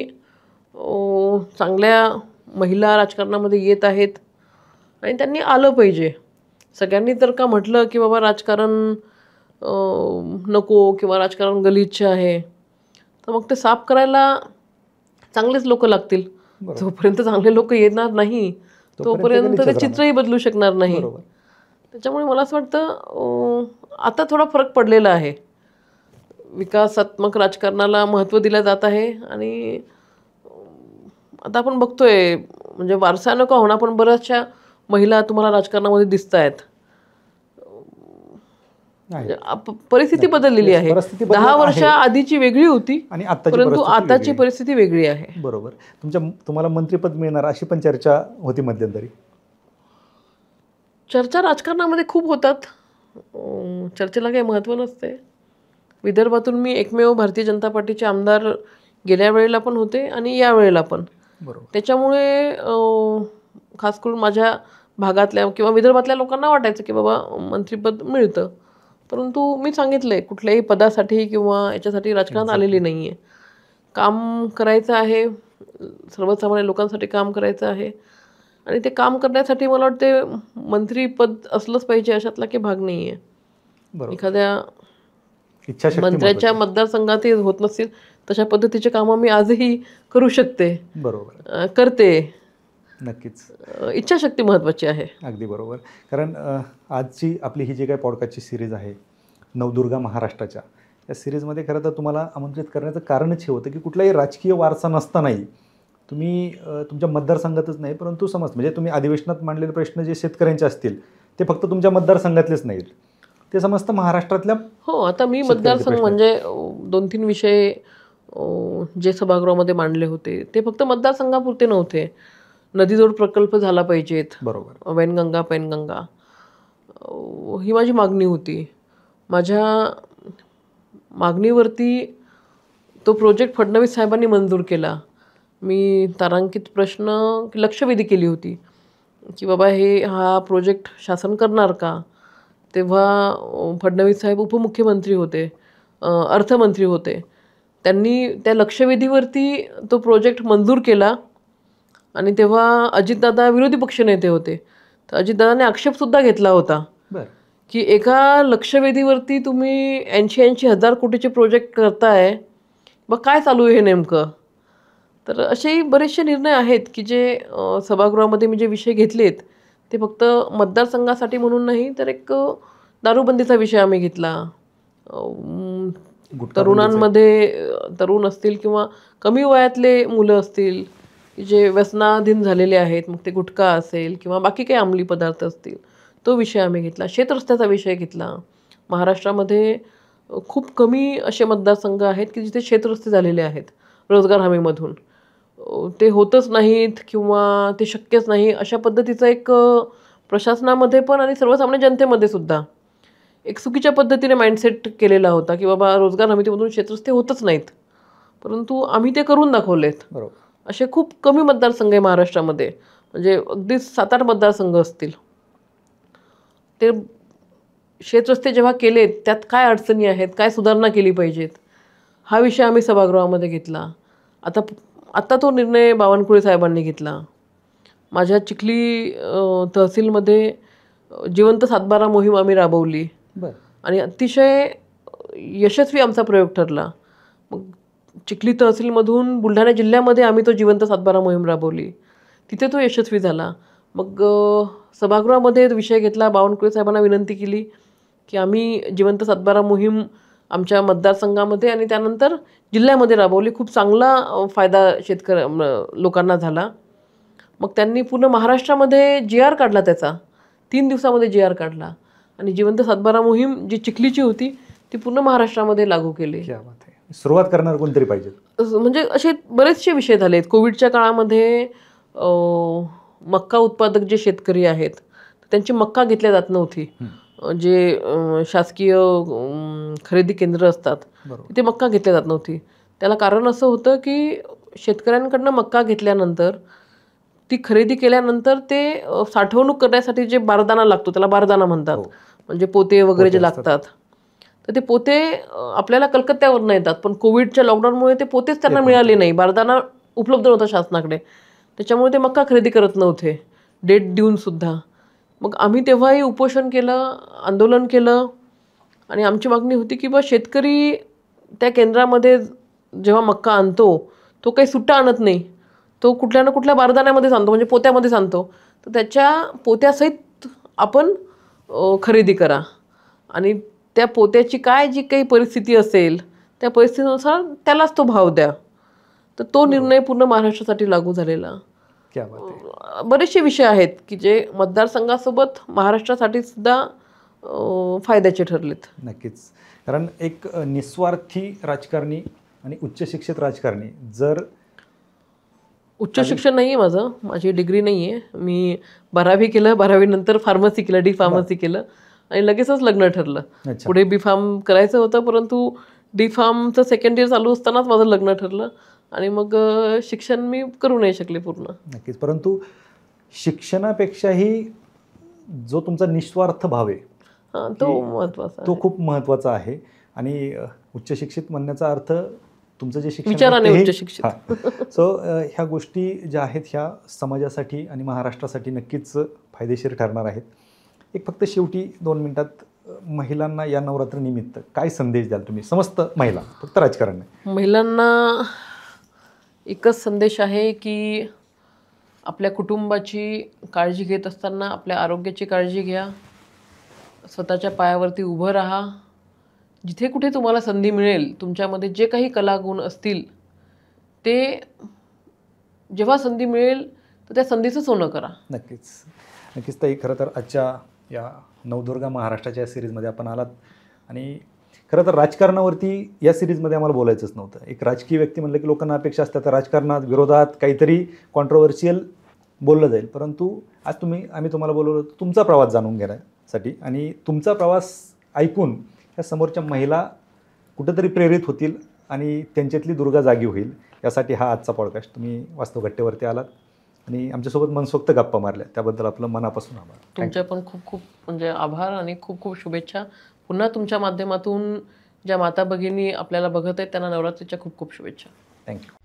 चांगल्या महिला राजकारणामध्ये येत आहेत आणि त्यांनी आलं पाहिजे. सगळ्यांनी तर का म्हटलं की बाबा राजकारण नको किंवा राजकारण गलिच्छ आहे, तर मग ते साफ करायला चांगलेच लोक लागतील. बरोबर. जोपर्यंत चांगले लोक येणार नाही तोपर्यंत ते चित्रही बदलू शकणार नाही. बरोबर. त्याच्यामुळे मला असं वाटतं आता थोडा फरक पडलेला आहे. विकासात्मक राजकारणाला महत्त्व दिलं जात आहे आणि आता आपण बघतोय म्हणजे वारसानं का होणार पण बऱ्याचशा महिला तुम्हाला राजकारणामध्ये दिसत आहेत. परिस्थिती बदललेली आहे. 10 वर्षा आधीची वेगळी होती आणि परंतु आताची परिस्थिती वेगळी आहे. बरोबर. तुम्हाला मंत्रिपद मिळणार अशी पण चर्चा होती मध्यंतरी. चर्चा राजकारणामध्ये खूप होतात. चर्चेला काही महत्त्व नसते. विदर्भातून मी एकमेव भारतीय जनता पार्टीचे आमदार गेल्या वेळेला पण होते आणि या वेळेला पण. त्याच्यामुळे खास करून माझ्या भागातल्या किंवा विदर्भातल्या लोकांना वाटायचं की बाबा मंत्रिपद मिळतं. परंतु मी सांगितलंय कुठल्याही पदासाठी किंवा याच्यासाठी राजकारणात आलेली नाही आहे. काम करायचं आहे, सर्वसामान्य लोकांसाठी काम करायचं आहे आणि ते काम करण्यासाठी मला वाटते मंत्रिपद असलंच पाहिजे अशातला काही भाग नाही आहे. एखाद्या मंत्र्याच्या मतदारसंघातही होत नसतील तशा पद्धतीचे कामं मी आजही करू शकते. बरोबर. करते. नक्कीच. इच्छाशक्ती महत्त्वाची आहे. अगदी बरोबर. कारण आजची आपली ही जी काही पॉडकास्टची सिरीज आहे नवदुर्गा महाराष्ट्राच्या, या सिरीजमध्ये खरं तर तुम्हाला आमंत्रित करण्याचं कारणच हे होतं की कुठलाही राजकीय वारसा नसतानाही तुम्ही तुमच्या मतदारसंघातच नाही परंतु म्हणजे तुम्ही अधिवेशनात मांडलेले प्रश्न जे शेतकऱ्यांचे असतील ते फक्त तुमच्या मतदारसंघातलेच नाहीत, ते समजतं महाराष्ट्रातल्या. हो, आता मी मतदारसंघ म्हणजे 2-3 विषय जे सभागृहामध्ये मांडले होते ते फक्त मतदारसंघापुरते नव्हते. नदीजोड प्रकल्प झाला पाहिजेत. बरोबर. वैनगंगा पैनगंगा ही माझी मागणी होती. माझ्या मागणीवरती तो प्रोजेक्ट फडणवीस साहेबांनी मंजूर केला. मी तारांकित प्रश्न लक्षवेधी केली होती की बाबा हा प्रोजेक्ट शासन करणार का. तेव्हा फडणवीस साहेब उपमुख्यमंत्री होते, अर्थमंत्री होते. त्यांनी त्या लक्षवेधीवरती तो प्रोजेक्ट मंजूर केला आणि तेव्हा अजितदादा विरोधी पक्षनेते होते. तर अजितदादाने आक्षेपसुद्धा घेतला होता की एका लक्षवेधीवरती तुम्ही 80-80 हजार कोटीचे प्रोजेक्ट करताय, मग काय चालू आहे हे नेमकं. तर असेही बरेचसे निर्णय आहेत की जे सभागृहामध्ये मी जे विषय घेतलेत ते फक्त मतदारसंघासाठी म्हणून नाही तर एक दारूबंदीचा विषय आम्ही घेतला. तरुण असतील किंवा कमी वयातले मुलं असतील जे व्यसनाधीन झालेले आहेत, मग ते गुटखा असेल किंवा बाकी काही अंमली पदार्थ असतील, तो विषय आम्ही घेतला. शेतरस्त्याचा विषय घेतला. महाराष्ट्रामध्ये खूप कमी असे मतदारसंघ आहेत की जिथे शेतरस्ते झालेले आहेत रोजगार हमीमधून. ते होतच नाहीत किंवा ते शक्यच नाही अशा पद्धतीचा एक प्रशासनामध्ये पण आणि सर्वसामान्य जनतेमध्ये सुद्धा एक चुकीच्या पद्धतीने माइंडसेट केलेला होता की बाबा रोजगार हमीमधून क्षेत्रस्थे होतच नाहीत. परंतु आम्ही ते करून दाखवलेत. असे खूप कमी मतदारसंघ आहे महाराष्ट्रामध्ये, म्हणजे अगदी 7-8 मतदारसंघ असतील. ते शेतरस्ते जेव्हा केलेत त्यात काय अडचणी आहेत, काय सुधारणा केली पाहिजेत, हा विषय आम्ही सभागृहामध्ये घेतला. आता तो निर्णय बावनकुळे साहेबांनी घेतला. माझ्या चिखली तहसीलमध्ये जिवंत सातबारा मोहीम आम्ही राबवली आणि अतिशय यशस्वी आमचा प्रयोग ठरला. मग चिखली तहसीलमधून बुलढाणा जिल्ह्यामध्ये आम्ही तो जिवंत सातबारा मोहीम राबवली. तिथे तो यशस्वी झाला. मग सभागृहामध्ये विषय घेतला. बावनकुळे साहेबांना विनंती केली की आम्ही जिवंत सातबारा मोहीम आमच्या मतदारसंघामध्ये आणि त्यानंतर जिल्ह्यामध्ये राबवली. खूप चांगला फायदा लोकांना झाला. मग त्यांनी पूर्ण महाराष्ट्रामध्ये GR काढला, त्याचा 3 दिवसामध्ये GR काढला आणि जिवंत सातबारा मोहीम जी चिखलीची होती ती पूर्ण महाराष्ट्रामध्ये लागू केली. सुरुवात करणार कोणतरी पाहिजे. म्हणजे असे बरेचसे विषय झालेत. कोविडच्या काळामध्ये मक्का उत्पादक जे शेतकरी आहेत त्यांची मक्का घेतल्या जात नव्हती. जे शासकीय खरेदी केंद्र असतात तिथे मक्का घेतल्या जात नव्हती. त्याला कारण असं होतं की शेतकऱ्यांकडनं मक्का घेतल्यानंतर ती खरेदी केल्यानंतर ते साठवणूक करण्यासाठी जे बारदाना लागतो त्याला बारदाना म्हणतात, म्हणजे पोते वगैरे जे लागतात. तर ते पोते आपल्याला कलकत्त्यावरनं येतात, पण कोविडच्या लॉकडाऊनमुळे ते पोतेच त्यांना मिळाले नाही, बारदाना उपलब्ध नव्हता शासनाकडे. त्याच्यामुळे ते मक्का खरेदी करत नव्हते डेट देऊन सुद्धा. मग आम्ही तेव्हाही उपोषण केलं, आंदोलन केलं आणि आमची मागणी होती की बा शेतकरी त्या केंद्रामध्ये जेव्हा मक्का आणतो तो काही सुट्टा आणत नाही, तो कुठल्या ना कुठल्या बारदाण्यामध्ये आणतो, म्हणजे पोत्यामध्ये आणतो. तर त्याच्या पोत्यासहित आपण खरेदी करा आणि त्या पोत्याची काय जी काही परिस्थिती असेल त्या परिस्थितीनुसार त्यालाच तो भाव द्या. तर तो निर्णय पूर्ण महाराष्ट्रासाठी लागू झालेला. क्या बात आहे. बरेचसे विषय आहेत की जे मतदारसंघासोबत महाराष्ट्रासाठी सुद्धा फायद्याचे ठरलेत. नक्कीच. कारण एक निस्वार्थी राजकारणी आणि उच्च शिक्षित राजकारणी जर उच्च शिक्षण नाही आहे माझं, माझी डिग्री नाही आहे. मी 12वी केलं, 12वी नंतर फार्मसी केलं, डी फार्मसी केलं आणि लगेचच लग्न ठरलं. अच्छा. पुढे बी फार्म करायचं होतं, परंतु डी फार्मचं सेकंड इयर चालू असतानाच माझं लग्न ठरलं आणि मग शिक्षण मी करू नाही शकले पूर्ण. नक्कीच. परंतु शिक्षणापेक्षाही जो तुमचा निस्वार्थ भाव आहे हां, तो महत्त्वाचा तो खूप महत्त्वाचा आहे. आणि उच्च शिक्षित म्हणण्याचा अर्थ तुमचं जे शिक्षण विचाराने आहे उच्च शिक्षित. सो ह्या गोष्टी ज्या आहेत ह्या समाजासाठी आणि महाराष्ट्रासाठी नक्कीच फायदेशीर ठरणार आहेत. एक फक्त शेवटी 2 मिनिटात महिलांना या नवरात्रीनिमित्त काय संदेश द्याल तुम्ही, समस्त महिला, फक्त राजकारण नाही? महिलांना एकच संदेश आहे की आपल्या कुटुंबाची काळजी घेत असताना आपल्या आरोग्याची काळजी घ्या, स्वतःच्या पायावरती उभं राहा. जिथे कुठे तुम्हाला संधी मिळेल, तुमच्यामध्ये जे काही कलागुण असतील ते जेव्हा संधी मिळेल तर त्या संधीचं सोनं करा. नक्कीच. नक्कीच ताई, खरं तर आजच्या या नवदुर्गा महाराष्ट्राच्या या सिरीजमध्ये आपण आलात आणि खरं तर राजकारणावरती या सिरीजमध्ये आम्हाला बोलायचंच नव्हतं. एक राजकीय व्यक्ती म्हणलं की लोकांना अपेक्षा असतात तर राजकारणात विरोधात काहीतरी कॉन्ट्रोवर्शियल बोललं जाईल, परंतु आज आम्ही तुम्हाला बोलवलं तुमचा प्रवास जाणून घेण्यासाठी आणि तुमचा प्रवास ऐकून या समोरच्या महिला कुठंतरी प्रेरित होतील आणि त्यांच्यातली दुर्गा जागी होईल, यासाठी हा आजचा पॉडकास्ट. तुम्ही वास्तवघट्टेवरती आलात आणि आमच्यासोबत मनसोक्त गप्पा मारल्या, त्याबद्दल आपलं मनापासून आभार. तुमच्या पण खूप खूप म्हणजे आभार आणि खूप खूप शुभेच्छा. पुन्हा तुमच्या माध्यमातून ज्या माता भगिनी आपल्याला बघत आहेत त्यांना नवरात्रीच्या खूप खूप शुभेच्छा. थँक्यू.